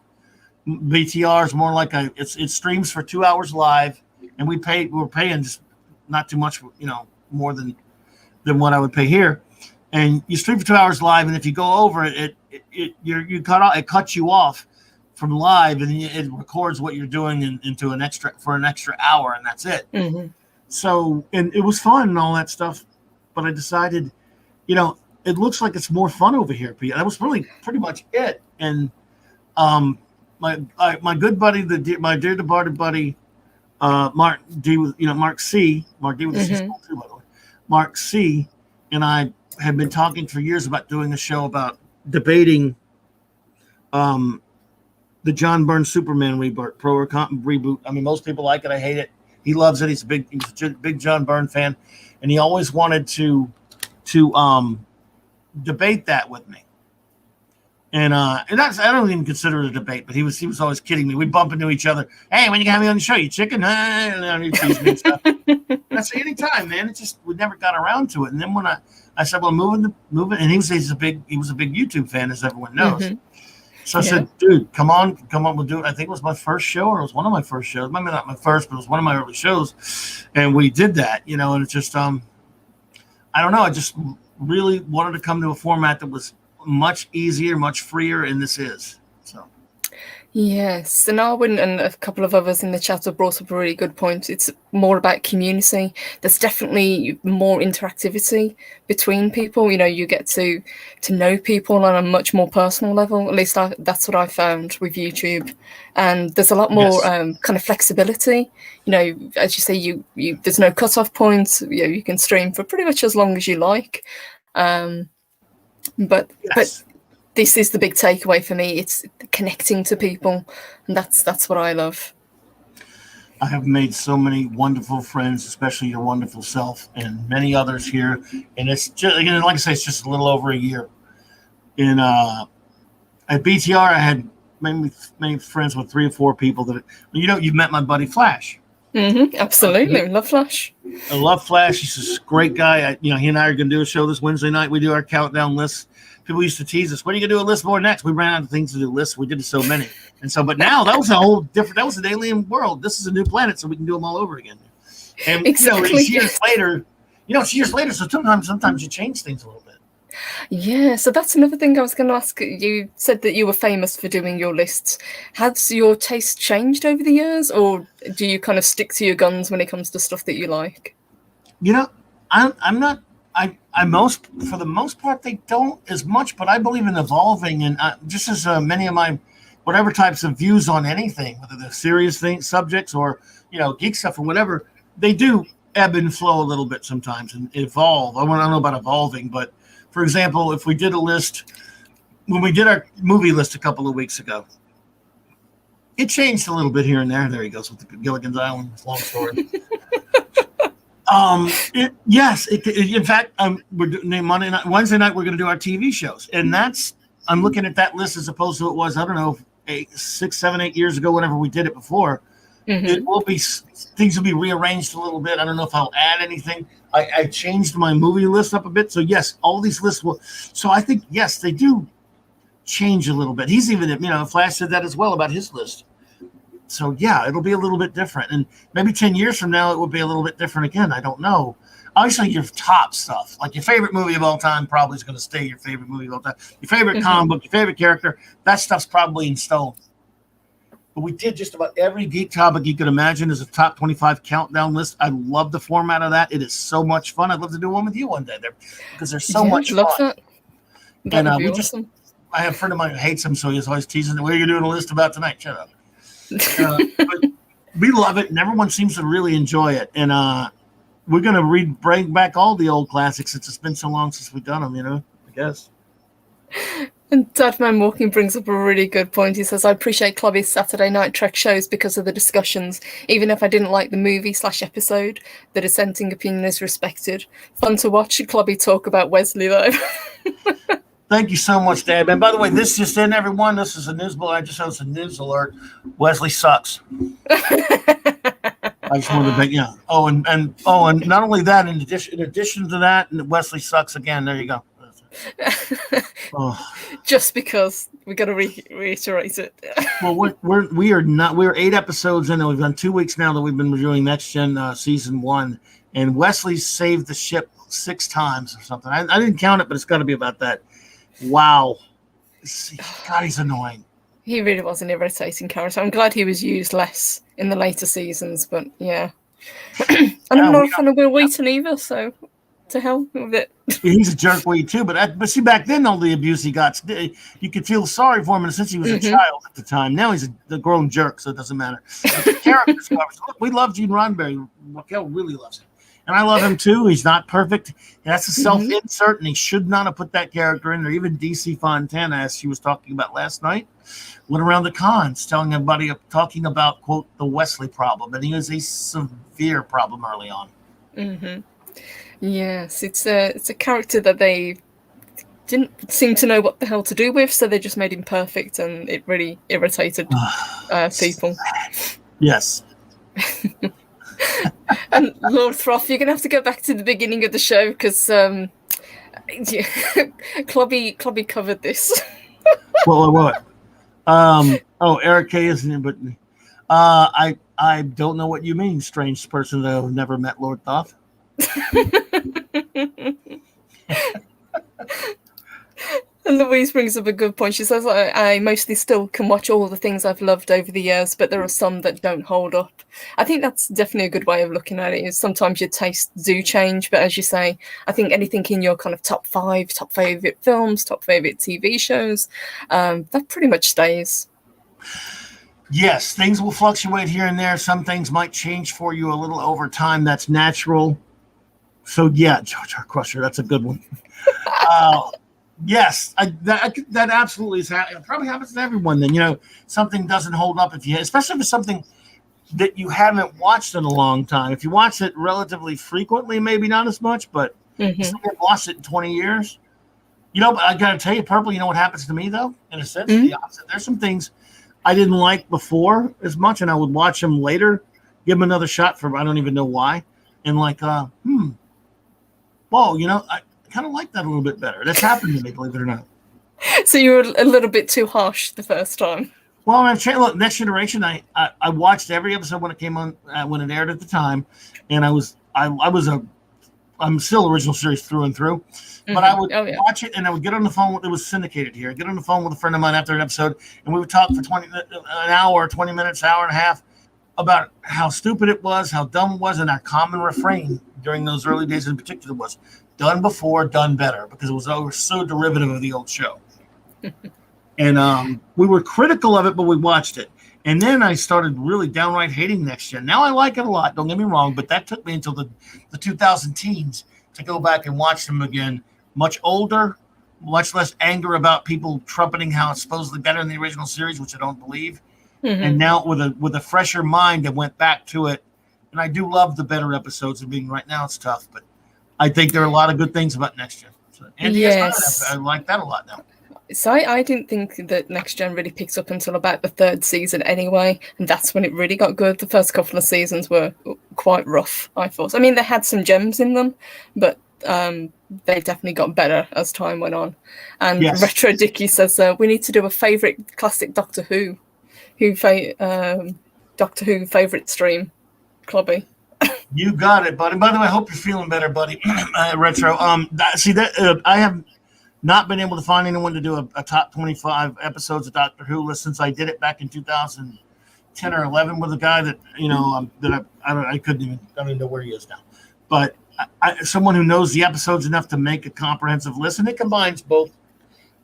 BTR is more like it streams for 2 hours live, and we're paying just not too much, more than what I would pay here. And you stream for 2 hours live, and if you go over it cuts you off from live, and it records what you're doing into an extra hour, and that's it.
Mm-hmm. So,
and it was fun and all that stuff, but I decided, it looks like it's more fun over here. That was really pretty much it. And my good buddy, my dear departed buddy, Mark D with Mark C. Mark D with a C too, by the way. Mark C. and I have been talking for years about doing a show about debating the John Byrne Superman reboot. I mean, most people like it. I hate it. He loves it. He's a big John Byrne fan, and he always wanted to debate that with me. And that's, I don't even consider it a debate, but he was always kidding me. We'd bump into each other. Hey, when you can have me on the show, you chicken? And he'd tease me and stuff. And I say, anytime, man. It just, we never got around to it. And then when I said, well, moving, and he was a big YouTube fan, as everyone knows. Mm-hmm. So I said, dude, come on, we'll do it. I think it was my first show, or it was one of my first shows. Maybe not my first, but it was one of my early shows. And we did that, and it's just, I don't know. I just really wanted to come to a format that was much easier, much freer, and this is. So.
Yes, and Arwin and a couple of others in the chat have brought up a really good point. It's more about community. There's definitely more interactivity between people. You get to know people on a much more personal level. At least that's what I found with YouTube. And there's a lot more kind of flexibility. As you say, you there's no cutoff points. You can stream for pretty much as long as you like. But this is the big takeaway for me. It's connecting to people, and that's what I love.
I have made so many wonderful friends, especially your wonderful self, and many others here. And it's just, again, like I say, it's just a little over a year. And at BTR, I had many friends with 3 or 4 people that, you've met my buddy Flash.
Absolutely. Love Flash.
I love Flash. He's this great guy. He and I are going to do a show this Wednesday night. We do our countdown lists. People used to tease us, when are you going to do a list more next? We ran out of things to do lists. We did so many. But now that was a whole different, that was an alien world. This is a new planet, so we can do them all over again. And,
exactly.
It's years later, so sometimes you change things a little bit.
Yeah, so that's another thing I was going to ask. You said that you were famous for doing your lists. Has your taste changed over the years, or do you kind of stick to your guns when it comes to stuff that you like?
I'm not. For the most part, they don't as much, but I believe in evolving, and just as many of my whatever types of views on anything, whether they're serious subjects or geek stuff or whatever, they do ebb and flow a little bit sometimes and evolve. I don't know about evolving, but for example, if we did a list when we did our movie list a couple of weeks ago, it changed a little bit here and there. There he goes with the Gilligan's Island. It's a long story. In fact, we're doing Wednesday night. We're going to do our TV shows, and I'm looking at that list as opposed to it was, I don't know, 6, 7, 8 years ago, whenever we did it before. It will be, things will be rearranged a little bit. I don't know if I'll add anything. I changed my movie list up a bit, so yes, all these lists will. So I think yes, they do change a little bit. He's even, Flash said that as well about his list. So yeah, it'll be a little bit different, and maybe 10 years from now it will be a little bit different again. I don't know. Obviously, your top stuff, like your favorite movie of all time, probably is going to stay your favorite movie of all time. Your favorite comic book, your favorite character, that stuff's probably in stone. But we did just about every geek topic you could imagine as a top 25 countdown list. I love the format of that. It is so much fun. I'd love to do one with you one day there because there's so much fun.
That.
And awesome. I have a friend of mine who hates him, so he's always teasing, what are you doing a list about tonight? Shut up. But we love it, and everyone seems to really enjoy it. And we're going to bring back all the old classics since it's been so long since we've done them, I guess.
And Dadman Walking brings up a really good point. He says, I appreciate Clubby's Saturday night Trek shows because of the discussions. Even if I didn't like the movie/episode, the dissenting opinion is respected. Fun to watch Clubby talk about Wesley, though.
Thank you so much, Dad. And by the way, this just in, everyone. This is a news bulletin. I just announced a news alert. Wesley sucks. I just wanted to make, and not only that, in addition to that, Wesley sucks again. There you go.
Just because we got to reiterate it.
Well, we're 8 episodes in, and we've done 2 weeks now that we've been reviewing Next Gen season 1, and Wesley saved the ship 6 times or something. I didn't count it, but it's got to be about that. Wow. God, he's annoying.
He really was an irritating character. I'm glad he was used less in the later seasons, but yeah. And I'm not a fan of Will Wheaton either, so to hell with it.
He's a jerkweed too, but see, back then, all the abuse he got, you could feel sorry for him, and since he was a child at the time, now he's a grown jerk, so it doesn't matter. But the characters, we love Gene Roddenberry. Raquel really loves him. And I love him too. He's not perfect. That's a self-insert, and he should not have put that character in there. Even DC Fontana, as she was talking about last night, went around the cons telling everybody, talking about, quote, the Wesley problem. And he was a severe problem early on.
Yes, it's a character that they didn't seem to know what the hell to do with, so they just made him perfect, and it really irritated people.
Yes.
And Lord Throff, you're gonna have to go back to the beginning of the show because Clobby covered this.
What? Eric K isn't it? But I don't know what you mean, strange person that I've never met Lord Thoth.
And Louise brings up a good point. She says, I mostly still can watch all the things I've loved over the years, but there are some that don't hold up. I think that's definitely a good way of looking at it. Is sometimes your tastes do change, but as you say, I think anything in your kind of top 5, top favourite films, top favourite TV shows, that pretty much stays.
Yes, things will fluctuate here and there. Some things might change for you a little over time. That's natural. So yeah, Jar Crusher, that's a good one. Yes, that absolutely is happening. It probably happens to everyone. Then something doesn't hold up especially if it's something that you haven't watched in a long time. If you watch it relatively frequently, maybe not as much, but if you haven't watched it in 20 years, but I got to tell you, Purple, you know what happens to me though? In a sense, the opposite. There's some things I didn't like before as much, and I would watch them later, give them another shot for I don't even know why. And like, well, I kind of like that a little bit better. That's happened to me, believe it or not.
So you were a little bit too harsh the first time.
Well, I've changed. Look, Next Generation. I watched every episode when it came on, when it aired at the time, and I'm still original series through and through. But I would watch it, and I would get on the phone. It was syndicated here. I'd get on the phone with a friend of mine after an episode, and we would talk for an hour, 20 minutes, hour and a half about how stupid it was, how dumb it was, and our common refrain during those early days in particular was done before, done better, because it was so derivative of the old show. And we were critical of it, but we watched it. And then I started really downright hating Next Gen. Now I like it a lot, don't get me wrong, but that took me until the 2000 teens to go back and watch them again. Much older, much less anger about people trumpeting how it's supposedly better in the original series, which I don't believe. And now with a fresher mind, I went back to it. And I do love the better episodes of being right now. It's tough, but I think there are a lot of good things about Next Gen. So, yes. I like that a lot now.
So I didn't think that Next Gen really picked up until about the third season anyway, and that's when it really got good. The first couple of seasons were quite rough, I thought. I mean, they had some gems in them, but they definitely got better as time went on. And yes. Retro Dicky says, we need to do a favourite classic Doctor Who favourite stream, Clobby.
You got it, buddy. By the way, I hope you're feeling better, buddy. Retro. I have not been able to find anyone to do a top 25 episodes of Doctor Who list since I did it back in 2010 or 11 with a guy that I couldn't even, I don't even know where he is now. But someone who knows the episodes enough to make a comprehensive list, and it combines both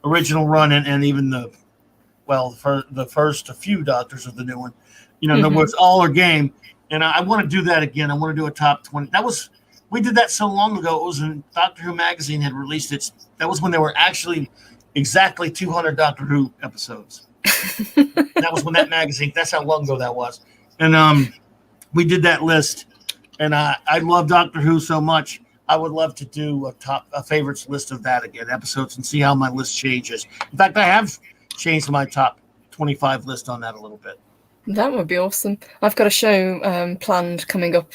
original run and even the first few Doctors of the new one. In other words, all our game. And I want to do that again. I want to do a top 20. We did that so long ago. It was when Doctor Who magazine had released its. That was when there were actually exactly 200 Doctor Who episodes. That was when that magazine. That's how long ago that was. And we did that list. And I love Doctor Who so much. I would love to do a favorites list of that again, episodes, and see how my list changes. In fact, I have changed my top 25 list on that a little bit.
That would be awesome. I've got a show planned coming up,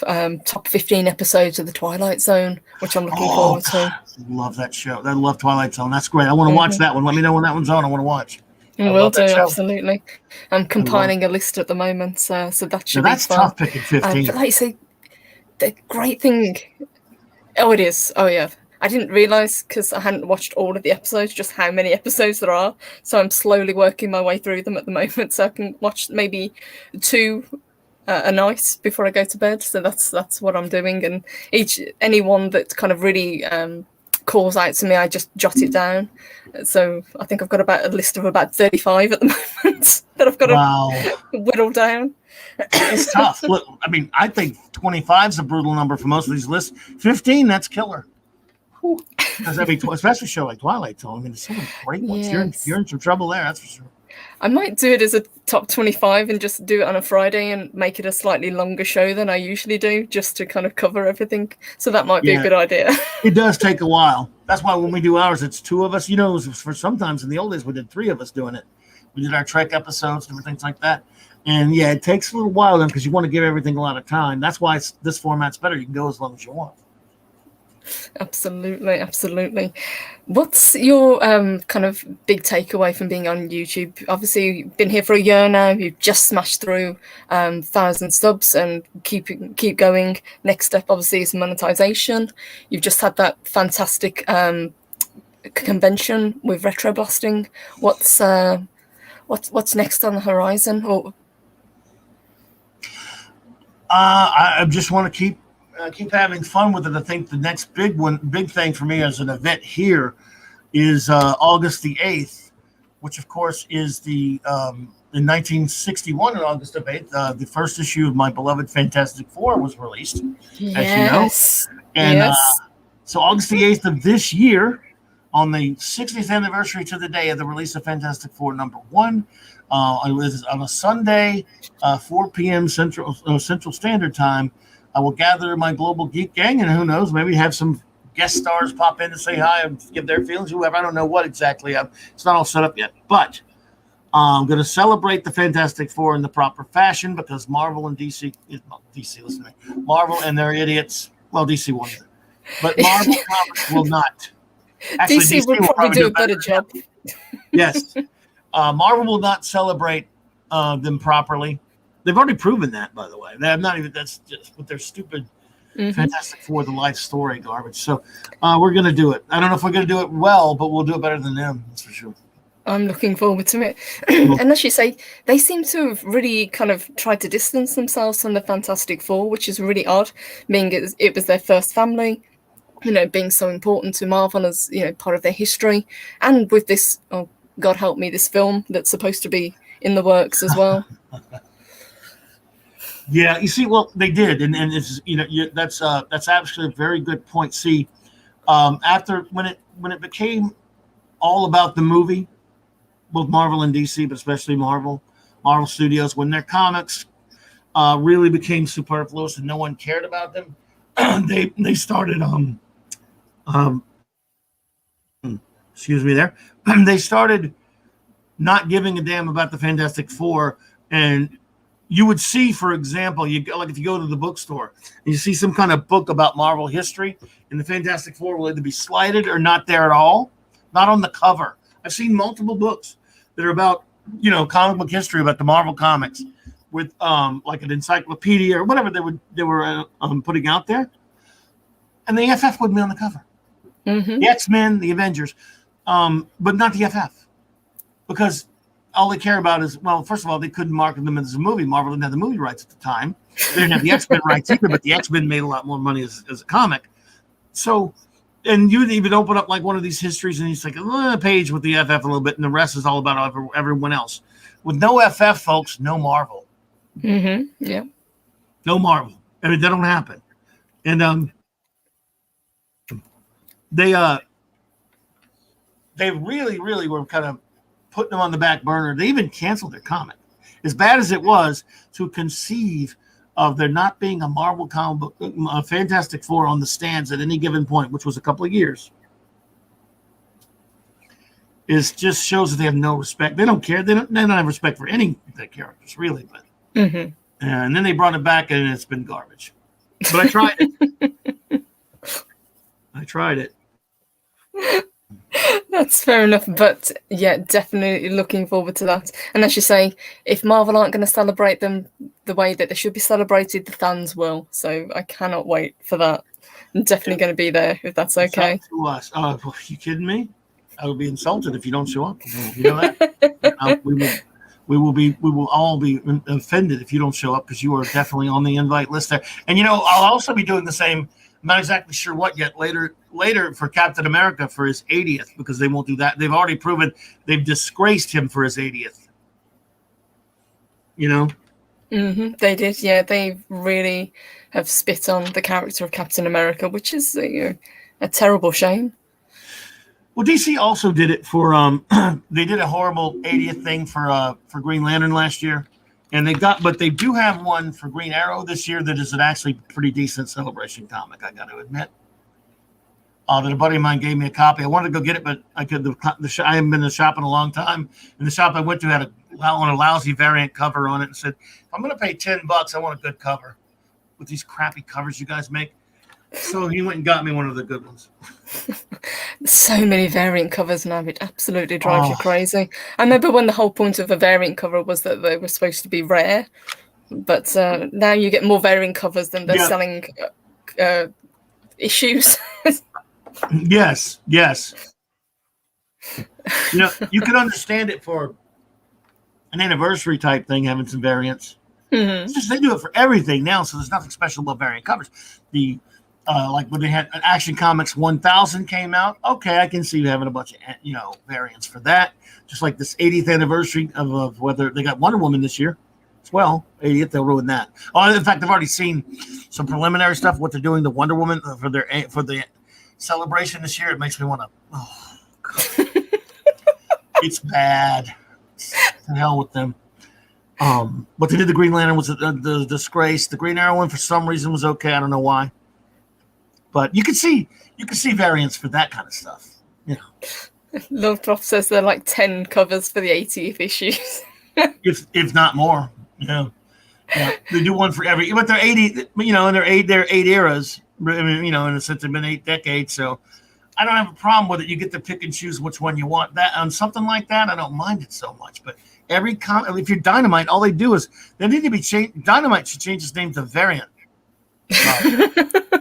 top 15 episodes of The Twilight Zone, which I'm looking forward to.
Love that show. I love Twilight Zone. That's great. I want to watch that one. Let me know when that one's on. I want to watch.
Will do, absolutely. I'm compiling a list at the moment, so that should be fun.
That's tough picking 15.
But like you say, the great thing... Oh, it is. Oh, yeah. I didn't realise, because I hadn't watched all of the episodes, just how many episodes there are. So I'm slowly working my way through them at the moment. So I can watch maybe 2 a night before I go to bed. So that's what I'm doing. And any one that kind of really calls out to me, I just jot it down. So I think I've got about a list of about 35 at the moment that I've got to whittle down.
It's tough. Look, I mean, I think 25 is a brutal number for most of these lists. 15, that's killer. Because especially a show like Twilight Zone. I mean, there's so many great ones.
Yes.
You're in some trouble there, that's for sure.
I might do it as a top 25 and just do it on a Friday and make it a slightly longer show than I usually do, just to kind of cover everything. So that might be a good idea.
It does take a while. That's why when we do ours, it's 2 of us. For sometimes in the old days, we did 3 of us doing it. We did our Trek episodes and things like that. And it takes a little while then because you want to give everything a lot of time. That's why this format's better. You can go as long as you want.
Absolutely. What's your kind of big takeaway from being on YouTube? Obviously, you've been here for a year now. You've just smashed through 1,000 subs and keep going. Next step, obviously, is monetization. You've just had that fantastic convention with Retro Blasting. What's next on the horizon?
I just want to keep having fun with it. I think the next big thing for me as an event here is August the 8th, which of course is in 1961 on August the 8th, the first issue of my beloved Fantastic Four was released, as you know. And so August the 8th of this year, on the 60th anniversary to the day of the release of Fantastic Four #1, it was on a Sunday, 4 p.m. Central Standard Time. I will gather my Global Geek Gang, and who knows, maybe have some guest stars pop in to say hi and give their feelings, whoever. I don't know what exactly. It's not all set up yet. But I'm going to celebrate the Fantastic Four in the proper fashion because Marvel and DC, listen to me, Marvel and their idiots. Well, DC won't either, but Marvel Comics will not. Actually,
DC would
will
probably do a better
than
job.
them. Yes, Marvel will not celebrate them properly. They've already proven that, by the way. I'm not even. That's just with their stupid Fantastic Four, the life story garbage. So we're going to do it. I don't know if we're going to do it well, but we'll do it better than them. That's for sure.
I'm looking forward to it. And as you say, they seem to have really kind of tried to distance themselves from the Fantastic Four, which is really odd, being it was their first family, being so important to Marvel as, part of their history. And with this, oh, God help me, this film that's supposed to be in the works as well.
Yeah, you see, well, they did. And it's, that's actually a very good point. See, after when it became all about the movie, both Marvel and DC, but especially Marvel Studios, when their comics really became superfluous and no one cared about them, they started excuse me there. They started not giving a damn about the Fantastic Four. And you would see, for example, if you go to the bookstore and you see some kind of book about Marvel history, and the Fantastic Four will either be slighted or not there at all, not on the cover. I've seen multiple books that are about, comic book history about the Marvel comics with like an encyclopedia or whatever they were putting out there, and the FF wouldn't be on the cover. The X-Men, the Avengers, but not the FF, because all they care about is, well, first of all, they couldn't market them as a movie. Marvel didn't have the movie rights at the time. They didn't have the X-Men rights either, but the X-Men made a lot more money as a comic. So, and you'd even open up like one of these histories and it's like a page with the FF a little bit, and the rest is all about everyone else. With no FF, folks, no Marvel.
Yeah.
No Marvel. I mean, that don't happen. And they really, really were kind of putting them on the back burner. They even canceled their comic. As bad as it was to conceive of there not being a Marvel comic book, a Fantastic Four on the stands at any given point, which was a couple of years, it just shows that they have no respect. They don't care. They don't have respect for any of their characters, really. But and then they brought it back, and it's been garbage. But I tried it. I tried it.
That's fair enough, but yeah, definitely looking forward to that. And as you say, if Marvel aren't going to celebrate them the way that they should be celebrated, the fans will. So I cannot wait for that. I'm definitely going to be there if that's okay.
It's up to us. Are you kidding me? I would be insulted if you don't show up. You know that? We will all be offended if you don't show up, because you are definitely on the invite list there. And I'll also be doing the same. I'm not exactly sure what yet. Later for Captain America for his 80th, because they won't do that. They've already proven they've disgraced him for his 80th.
They did, yeah. They really have spit on the character of Captain America, which is a terrible shame.
Well, DC also did it for they did a horrible 80th thing for Green Lantern last year. And but they do have one for Green Arrow this year that is an actually pretty decent celebration comic, I got to admit. That a buddy of mine gave me a copy. I wanted to go get it, but I haven't been to the shop in a long time. And the shop I went to had a lousy variant cover on it and said, if I'm going to pay $10, I want a good cover with these crappy covers you guys make. So he went and got me one of the good ones.
So many variant covers now, it absolutely drives you crazy. I remember when the whole point of a variant cover was that they were supposed to be rare, but now you get more variant covers than they're selling issues.
Yes. You can understand it for an anniversary type thing, having some variants. It's just they do it for everything now, so there's nothing special about variant covers. The like when they had Action Comics 1000 came out, okay, I can see you having a bunch of variants for that. Just like this 80th anniversary of whether they got Wonder Woman this year as well. 80th, they'll ruin that. Oh, in fact, I've already seen some preliminary stuff what they're doing to Wonder Woman for the celebration this year. It makes me want to. Oh, God. It's bad. To hell with them. What they did to Green Lantern was the disgrace. The Green Arrow one for some reason was okay. I don't know why. But you can see variants for that kind of stuff.
Lovecraft says there are like 10 covers for the 80th issues.
if not more. Yeah. They do one for every, but they're 80, and they're eight eras, I mean, in a sense they've been 8 decades. So I don't have a problem with it. You get to pick and choose which one you want. That on something like that, I don't mind it so much. But if you're Dynamite, all they do is they need to be changed. Dynamite should change its name to Variant.
That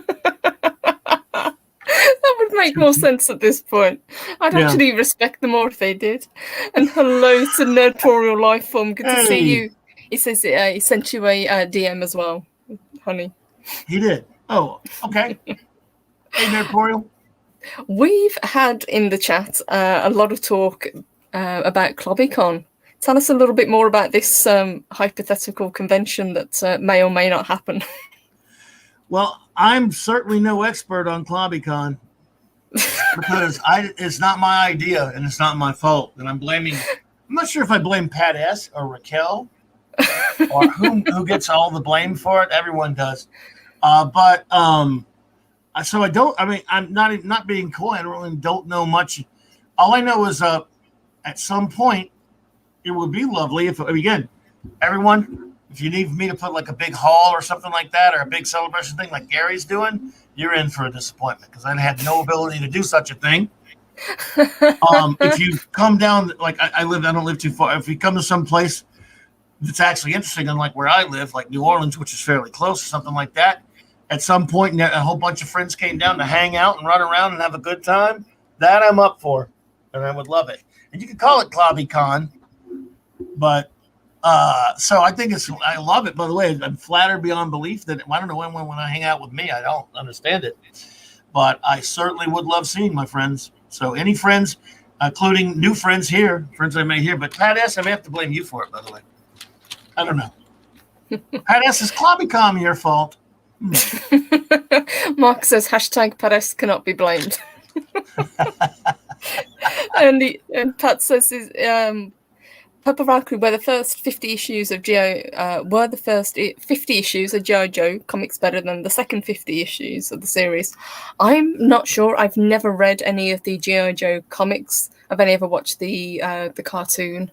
would make more sense at this point. I'd actually respect them more if they did. And hello to Nerdtorial Lifeform. Good to see you. He says he sent you a DM as well, honey.
He did. Oh, okay. Hey, Nerdtorial.
We've had in the chat a lot of talk about CLOBBERIN. Tell us a little bit more about this hypothetical convention that may or may not happen. Well,
I'm certainly no expert on CLOBBERIN because it's not my idea and it's not my fault. And I'm not sure if I blame Pat S. or Raquel or who gets all the blame for it. Everyone does. So I'm not being coy. I really don't know much. All I know is at some point it would be lovely if, again, everyone, if you need me to put like a big hall or something like that, or a big celebration thing like Gary's doing, you're in for a disappointment because I had no ability to do such a thing. If you come down, like I don't live too far. If you come to some place that's actually interesting, unlike where I live, like New Orleans, which is fairly close or something like that, at some point, a whole bunch of friends came down to hang out and run around and have a good time. That I'm up for, and I would love it. And you could call it CLOBBERIN, but so I think I love it. By the way, I'm flattered beyond belief that I don't know when I hang out with me, I don't understand it, but I certainly would love seeing my friends. So any friends, including new friends here, friends I made here, but Pat S., I may have to blame you for it. By the way, I don't know. Pat S., is CLOBBERIN your fault?
Mark says #Paris cannot be blamed. and Pat says Purple Valkyrie were the first 50 issues of G.I. 50 issues of G.I. Joe comics better than the second 50 issues of the series. I'm not sure. I've never read any of the G.I. Joe comics. I've only ever watched the cartoon.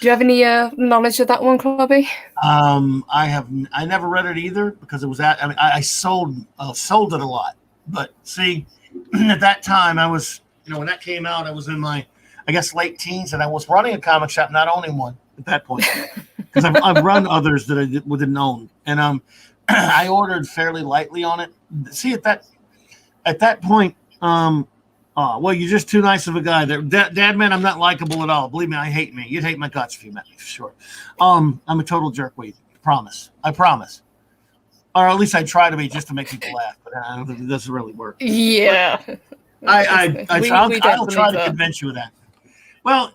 Do you have any knowledge of that one, Clobby?
I never read it either because it was I sold it a lot. But see, at that time I was, when that came out, I was in my, I guess, late teens, and I was running a comic shop, not owning one at that point, because I've run others that I didn't own, and I ordered fairly lightly on it. See, at that point, well, you're just too nice of a guy. Dad, man, I'm not likable at all. Believe me, I hate me. You'd hate my guts if you met me, for sure. I'm a total jerkweed. I promise. Or at least I try to be, just to make people laugh. But I don't think it doesn't really work.
Yeah.
I'll try to convince you of that. Well,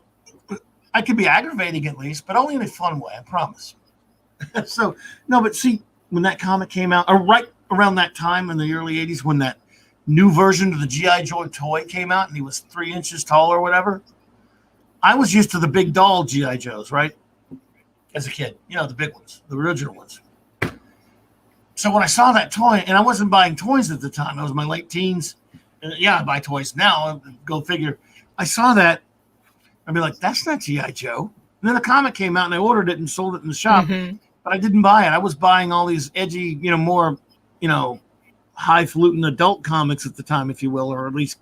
I could be aggravating at least, but only in a fun way. I promise. So no, but see, when that comic came out, or right around that time in the early '80s, when that new version of the G.I. Joe toy came out and he was 3 inches tall or whatever, I was used to the big doll G.I. Joes, right? As a kid, the big ones, the original ones. So when I saw that toy, and I wasn't buying toys at the time, I was in my late teens. And I buy toys now, go figure. I saw that, I'd be like, that's not G.I. Joe. And then the comic came out and I ordered it and sold it in the shop, but I didn't buy it. I was buying all these edgy, more, highfalutin adult comics at the time, if you will, or at least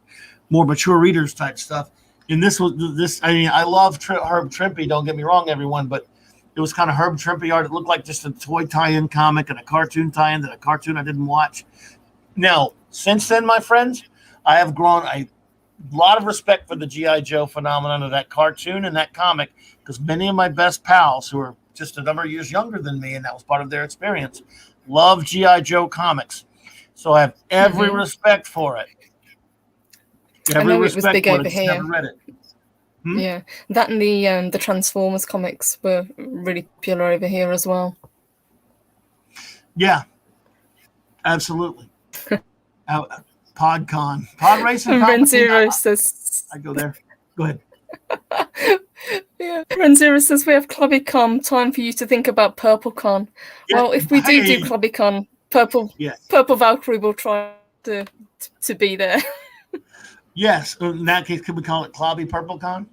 more mature readers type stuff. And I love Herb Trimpe, don't get me wrong, everyone, but it was kind of Herb Trimpe art. It looked like just a toy tie-in comic and a cartoon tie-in that a cartoon I didn't watch. Now, since then, my friends, I have grown a lot of respect for the G.I. Joe phenomenon of that cartoon and that comic, because many of my best pals who are just a number of years younger than me, and that was part of their experience, love G.I. Joe comics. So I have every respect for it.
I know it was big over here.
Never read it.
Yeah, that and the Transformers comics were really popular over here as well.
Yeah, absolutely. PodCon, Pod Racing.
Ren Zero says,
I go there. Go ahead.
Yeah, Ren Zero says we have CLOBBERIN. Time for you to think about PurpleCon. Yeah, well, if we do CLOBBERIN, Purple Valkyrie will try to be there.
Yes. In that case, could we call it Clobby Purple Con?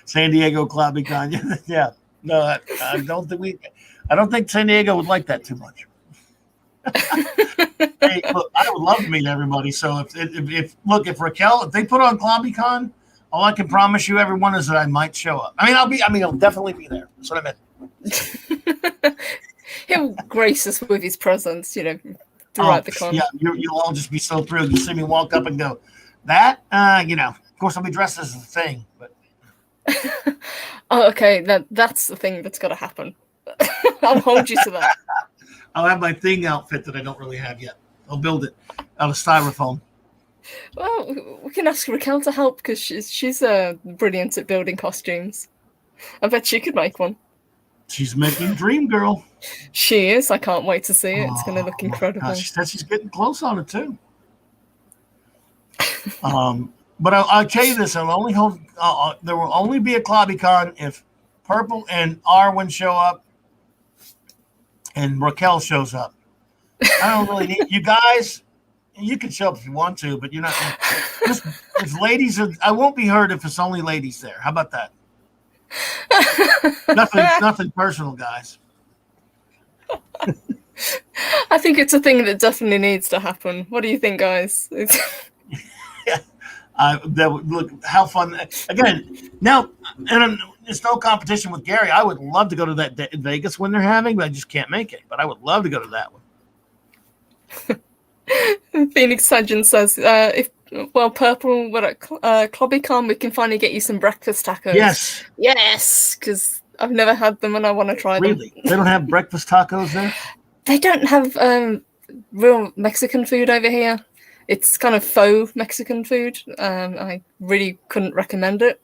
San Diego Clobby Con. Yeah. No, I don't think San Diego would like that too much. Hey, look, I would love to meet everybody. So if Raquel, if they put on Clobby Con, all I can promise you, everyone, is that I might show up. I'll definitely be there. That's what I meant.
He'll grace us with his presence, throughout the con.
Yeah, you'll all just be so thrilled. You see me walk up and go, that, of course I'll be dressed as a thing, but.
Oh, okay, that's the thing that's got to happen. I'll hold you to that.
I'll have my thing outfit that I don't really have yet. I'll build it out of styrofoam.
Well, we can ask Raquel to help because she's brilliant at building costumes. I bet she could make one.
She's making Dream Girl.
She is. I can't wait to see it. It's going to look incredible.
God, she said she's getting close on it too. But I'll tell you this: there will only be a ClobbyCon if Purple and Arwen show up, and Raquel shows up. I don't really need you guys. You can show up if you want to, but you're not. Just if ladies are, I won't be hurt if it's only ladies there. How about that? Nothing personal, guys.
I think it's a thing that definitely needs to happen. What do you think, guys?
Yeah, look how fun. Again, now, and it's no competition with Gary. I would love to go to that Vegas when they're having, but I just can't make it. But I would love to go to that one.
Phoenix Surgeon says, Purple, we're at ClobbyCon, we can finally get you some breakfast tacos. Yes, because I've never had them and I want to try them.
Really? They don't have breakfast tacos there?
They don't have real Mexican food over here. It's kind of faux Mexican food. I really couldn't recommend it.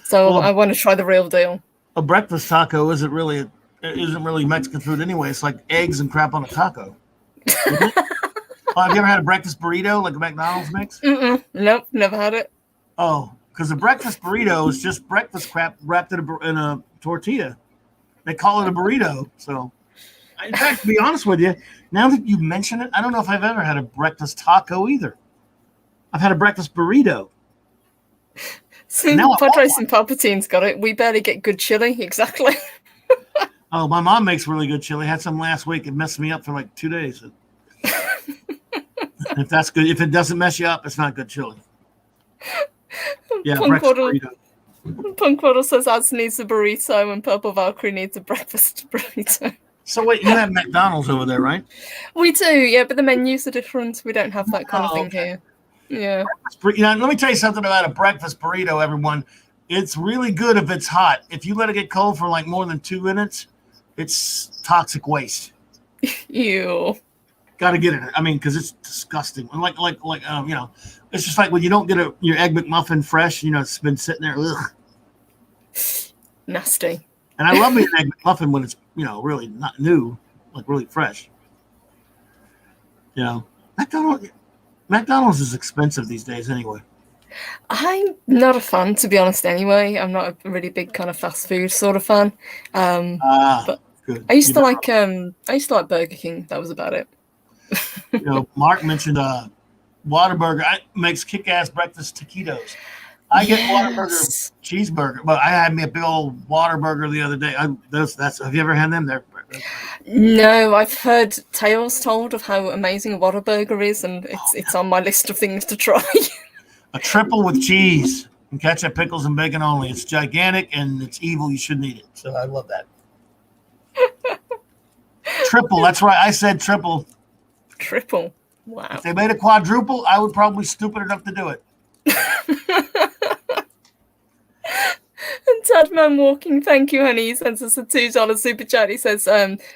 So I want to try the real deal.
A breakfast taco isn't really Mexican food anyway. It's like eggs and crap on a taco. Have you ever had a breakfast burrito like a McDonald's mix?
Nope, never had it.
Oh, because a breakfast burrito is just breakfast crap wrapped in a tortilla. They call it a burrito. So, in fact, to be honest with you, now that you mention it, I don't know if I've ever had a breakfast taco either. I've had a breakfast burrito.
So Padres and Palpatine's got it. We barely get good chili. Exactly.
Oh, my mom makes really good chili. Had some last week. It messed me up for like 2 days. If that's good, if it doesn't mess you up, it's not good chili. Yeah,
Punk Waddle says Az needs a burrito and Purple Valkyrie needs a breakfast burrito.
So wait, you have McDonald's over there, right?
We do, yeah, but the menus are different. We don't have that kind of thing here. Yeah.
Let me tell you something about a breakfast burrito, everyone. It's really good if it's hot. If you let it get cold for like more than 2 minutes, it's toxic waste.
Ew.
Got to get it. I mean, because it's disgusting. Like it's just like when you don't get your Egg McMuffin fresh. It's been sitting there. Ugh.
Nasty.
And I love me an Egg McMuffin when it's really not new, like really fresh. McDonald's is expensive these days anyway.
I'm not a fan, to be honest. Anyway, I'm not a really big kind of fast food sort of fan. But good. I used to like Burger King. That was about it.
Mark mentioned Whataburger makes kick-ass breakfast taquitos. I get Whataburger cheeseburger, but I had me a big old Whataburger the other day. Have you ever had them?
No, I've heard tales told of how amazing a Whataburger is, and it's on my list of things to try.
A triple with cheese and ketchup, pickles, and bacon only. It's gigantic and it's evil. You shouldn't eat it. So I love that. Triple. That's right. I said triple.
Triple. Wow.
If they made a quadruple, I would probably be stupid enough to do it.
And Tadman Walking, thank you, honey. He sends us a $2 super chat. He says,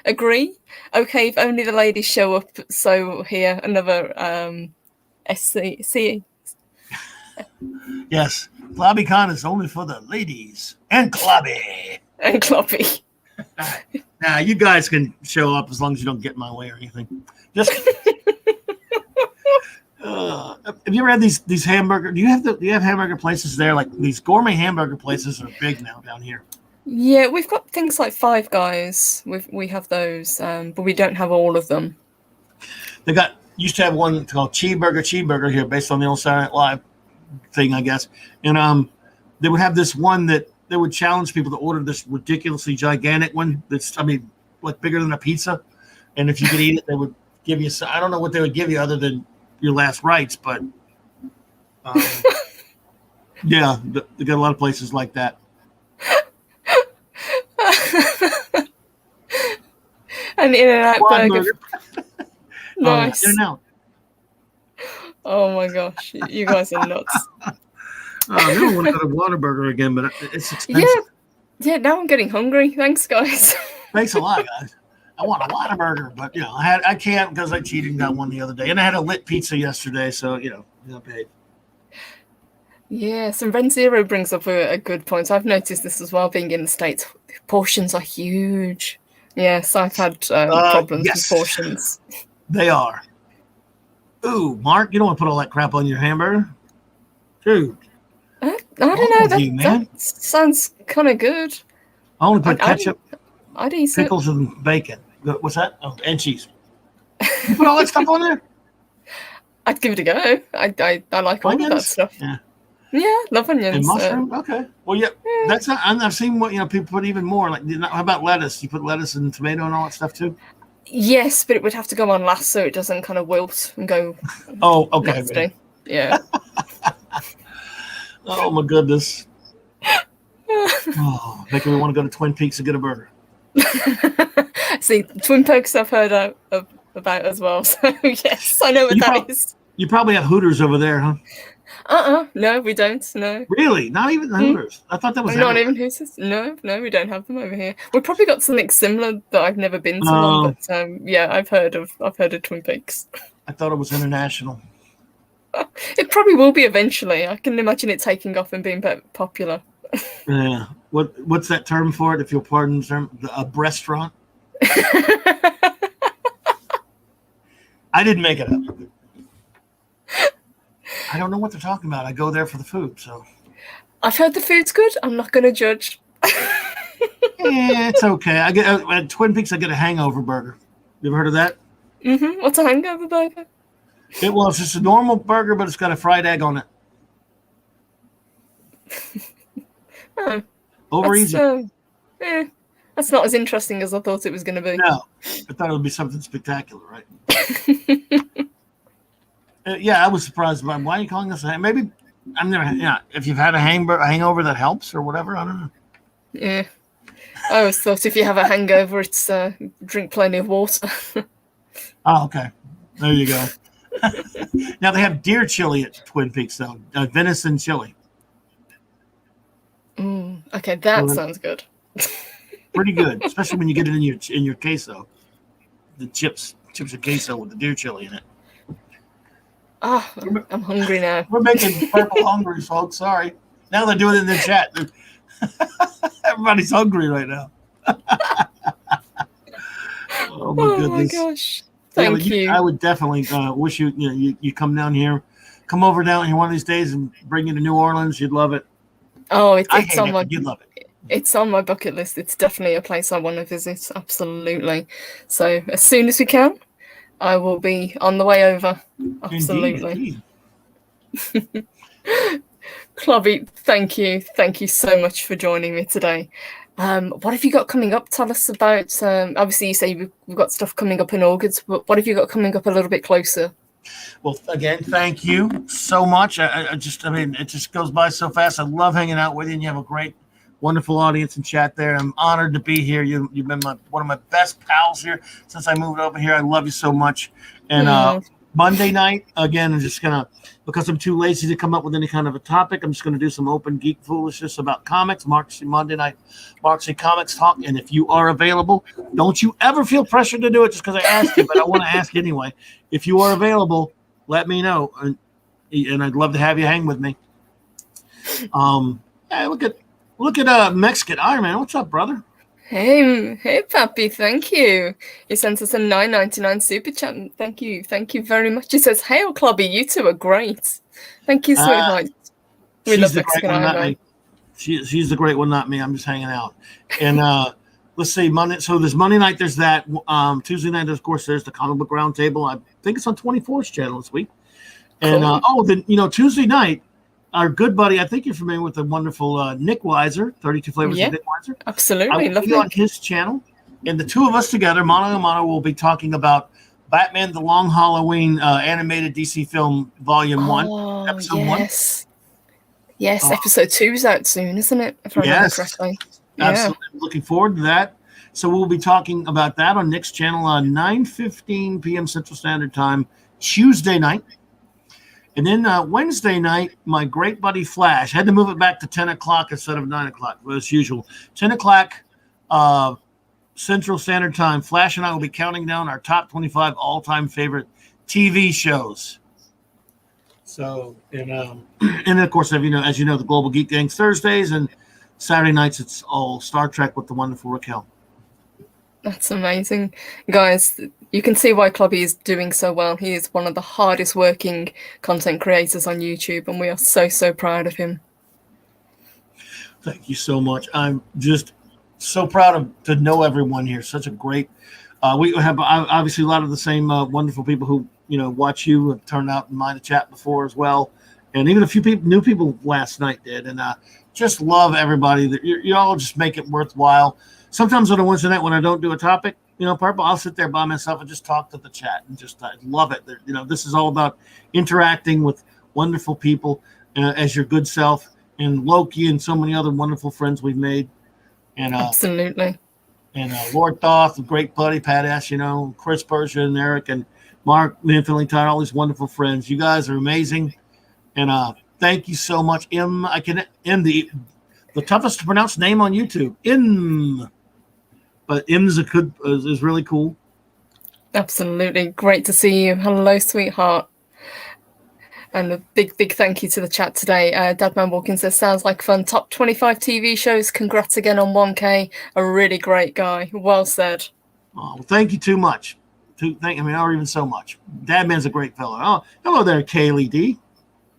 agree. Okay, if only the ladies show up. So here, another SC.
Yes. ClobbyCon is only for the ladies. And Clobby.
And Clobby.
Nah, you guys can show up as long as you don't get in my way or anything. Just have you ever had these hamburger? Do you have hamburger places there? Like these gourmet hamburger places are big now down here.
Yeah, we've got things like Five Guys. We have those, but we don't have all of them.
They got used to have one called Cheeseburger here, based on the old Saturday Night Live thing, I guess. And they would have this one that they would challenge people to order this ridiculously gigantic one that's, I mean, like bigger than a pizza. And if you could eat it, they would give you. I don't know what they would give you other than your last rites, but yeah, they got a lot of places like that.
An In-N-Out burger. Nice.
In-N-Out.
Oh my gosh, you guys are nuts.
I don't want to go to Whataburger again, but it's expensive.
Yeah. Now I'm getting hungry. Thanks, guys.
Thanks a lot, guys. I want a Whataburger, but I can't because I cheated and got one the other day, and I had a lit pizza yesterday, so not paid.
Yes, and Ren Zero brings up a good point. I've noticed this as well. Being in the States, portions are huge. Yes, I've had problems with portions.
They are. Ooh, Mark, you don't want to put all that crap on your hamburger, dude.
I don't know. That sounds kind of good.
I only put ketchup,
I'd eat
pickles, and bacon. What's that? Oh, and cheese. You put all that stuff on there?
I'd give it a go. I like all of that stuff. Yeah, love onions.
And mushroom? Okay. Well, yeah. That's not. I've seen what people put even more. Like, how about lettuce? You put lettuce and tomato and all that stuff too.
Yes, but it would have to go on last so it doesn't kind of wilt and go.
Oh, okay.
Nasty. Yeah.
Oh my goodness. Oh, making me want to go to Twin Peaks and get a burger.
See, Twin Peaks I've heard about as well. So yes, I know what that is.
You probably have Hooters over there, huh?
No, we don't. No.
Really? Not even the Hooters? I thought that was
not even Hooters. No, we don't have them over here. We've probably got something similar that I've never been to one, but yeah, I've heard of Twin Peaks.
I thought it was international.
It probably will be eventually. I can imagine it taking off and being popular.
Yeah. What's that term for it? If you'll pardon the term, a breastaurant. I didn't make it up. I don't know what they're talking about. I go there for the food, so.
I've heard the food's good. I'm not going to judge.
It's okay. I get at Twin Peaks. I get a hangover burger. You ever heard of that?
Mm-hmm. What's a hangover burger?
It's just a normal burger, but it's got a fried egg on it. Over easy.
That's not as interesting as I thought it was going to be.
No, I thought it would be something spectacular, right? Yeah, I was surprised by why are you calling this a maybe I've never if you've had a hangover that helps or whatever, I don't know.
Yeah. I always thought if you have a hangover it's drink plenty of water.
Oh, okay. There you go. Now they have deer chili at Twin Peaks though. Venison chili.
Okay, that sounds good.
Pretty good, especially when you get it in your queso. The chips of queso with the deer chili in it.
Oh, I'm hungry now.
We're making purple hungry, folks. Sorry. Now they're doing it in the chat. Everybody's hungry right now. Oh my goodness.
Oh my gosh. Thank you.
I would definitely wish you come down here. Come over down here one of these days and bring you to New Orleans. You'd love it.
Oh, it's on my.
You'd love it.
It's on my bucket list. It's definitely a place I want to visit. Absolutely. So as soon as we can, I will be on the way over. Absolutely. Clobby, thank you. Thank you so much for joining me today. What have you got coming up? Tell us about, obviously you say we've got stuff coming up in August, but what have you got coming up a little bit closer?
Well, again, thank you so much. I mean, it just goes by so fast. I love hanging out with you, and you have a great, wonderful audience and chat there. I'm honored to be here. You've been one of my best pals here since I moved over here. I love you so much. And Monday night, again, I'm just going to, because I'm too lazy to come up with any kind of a topic, I'm just going to do some open geek foolishness about comics. Monday night, Marksy Comics Talk. And if you are available, don't you ever feel pressured to do it just because I asked you, but I want to ask anyway. If you are available, let me know. And I'd love to have you hang with me. Yeah, look at Mexican Iron Man. What's up, brother?
Hey, Pappy, thank you. He sent us a $9.99 super chat. Thank you very much. He says, "Hail, Clobby, you two are great." Thank you, sweetheart. We love Mexican Iron Man.
She's the great one, not me. I'm just hanging out. And let's see, Monday. So there's Monday night. There's that. Tuesday night, of course, there's the comic book roundtable. I think it's on 24's channel this week. And then Tuesday night, our good buddy, I think you're familiar with the wonderful Nick Weiser, 32 Flavors of Nick Weiser.
Absolutely,
I will be on his channel, and the two of us together, mano a mano, will be talking about Batman: The Long Halloween animated DC film, Volume 1, Episode 1.
Yes, Episode 2 is out soon, isn't it? If I remember correctly.
Absolutely. Looking forward to that. So we'll be talking about that on Nick's channel on 9:15 p.m. Central Standard Time, Tuesday night. And then Wednesday night, my great buddy Flash, had to move it back to 10 o'clock instead of 9 o'clock, as usual. 10 o'clock Central Standard Time, Flash and I will be counting down our top 25 all-time favorite TV shows. So, and of course, as you know, the Global Geek Gang's Thursdays, and Saturday nights, it's all Star Trek with the wonderful Raquel.
That's amazing. Guys, you can see why Clobby is doing so well. He is one of the hardest working content creators on YouTube, and we are so, so proud of him.
Thank you so much. I'm just so proud to know everyone here. Such a great, we have obviously a lot of the same wonderful people who, watch you have turned out in mine to chat before as well. And even a few new people last night did. And just love everybody. That you all just make it worthwhile. Sometimes on a Wednesday night when I don't do a topic, Purple, I'll sit there by myself and just talk to the chat, and I love it. This is all about interacting with wonderful people as your good self, and Loki and so many other wonderful friends we've made. And
absolutely.
And Lord Thoth, a great buddy, Pat S, Chris Persia and Eric and Mark, Infinitely Tired, all these wonderful friends. You guys are amazing. And thank you so much. The toughest to pronounce name on YouTube. But M is really cool.
Absolutely. Great to see you. Hello, sweetheart. And a big, big thank you to the chat today. Dadman Walking says, sounds like fun. Top 25 TV shows. Congrats again on 1K. A really great guy. Well said.
Oh, well, thank you too much. Or even so much. Dadman's a great fellow. Oh, hello there, Kaylee D.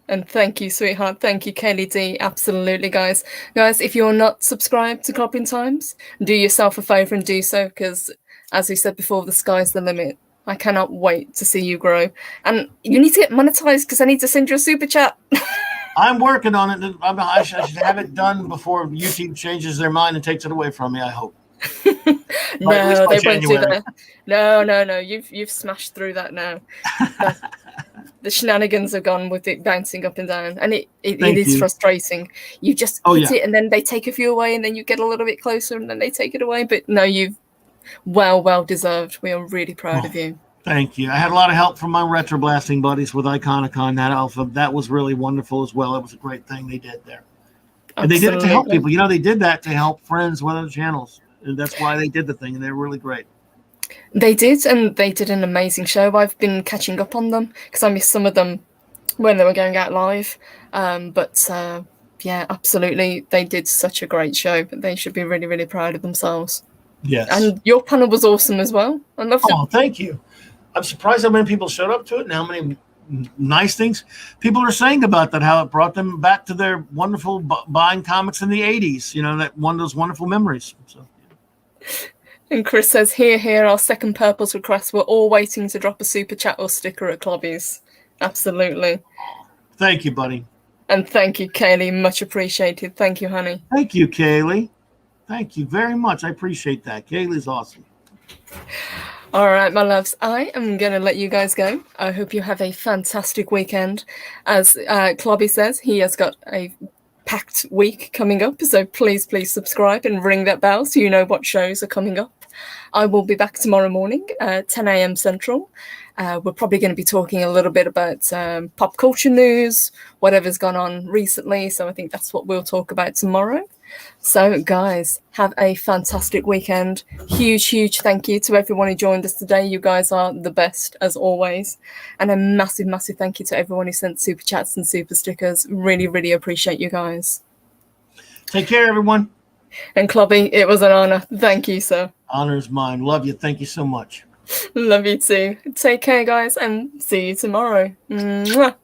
And thank you, sweetheart. Thank you, Kaylee D. Absolutely, guys. Guys, if you're not subscribed to Clobberin Times, do yourself a favour and do so, because, as we said before, the sky's the limit. I cannot wait to see you grow. And you need to get monetized, because I need to send you a super chat.
I'm working on it. I should have it done before YouTube changes their mind and takes it away from me, I hope.
No, they won't do that. No. You've smashed through that now. The shenanigans are gone with it bouncing up and down, and it is frustrating. You just hit it, and then they take a few away, and then you get a little bit closer, and then they take it away. But no, you've well deserved. We are really proud of you.
Thank you. I had a lot of help from my retro blasting buddies with Iconicon. That alpha, that was really wonderful as well. It was a great thing they did there, and they did it to help people. They did that to help friends with other channels, and that's why they did the thing, and they're really great.
They did, and they did an amazing show. I've been catching up on them because I missed some of them when they were going out live. But absolutely, they did such a great show. But they should be really, really proud of themselves.
Yes.
And your panel was awesome as well. I loved it.
Oh, thank you. I'm surprised how many people showed up to it and how many nice things people are saying about that, how it brought them back to their wonderful buying comics in the 80s. That one of those wonderful memories. So.
And Chris says, here, our second Purple's request. We're all waiting to drop a super chat or sticker at Clobby's. Absolutely.
Thank you, buddy.
And thank you, Kaylee. Much appreciated. Thank you, honey.
Thank you, Kaylee. Thank you very much. I appreciate that. Kaylee's awesome.
All right, my loves. I am going to let you guys go. I hope you have a fantastic weekend. As Clobby says, he has got a packed week coming up, so please subscribe and ring that bell so you know what shows are coming up. I will be back tomorrow morning, 10 a.m. Central. We're probably going to be talking a little bit about pop culture news, whatever's gone on recently, so I think that's what we'll talk about tomorrow. So, guys, have a fantastic weekend. Huge thank you to everyone who joined us today. You guys are the best, as always. And a massive thank you to everyone who sent super chats and super stickers. Really appreciate you guys.
Take care, everyone.
And Clobby, it was an honor. Thank you, sir.
Honor is mine. Love you. Thank you so much.
Love you too. Take care, guys, and see you tomorrow. Mwah.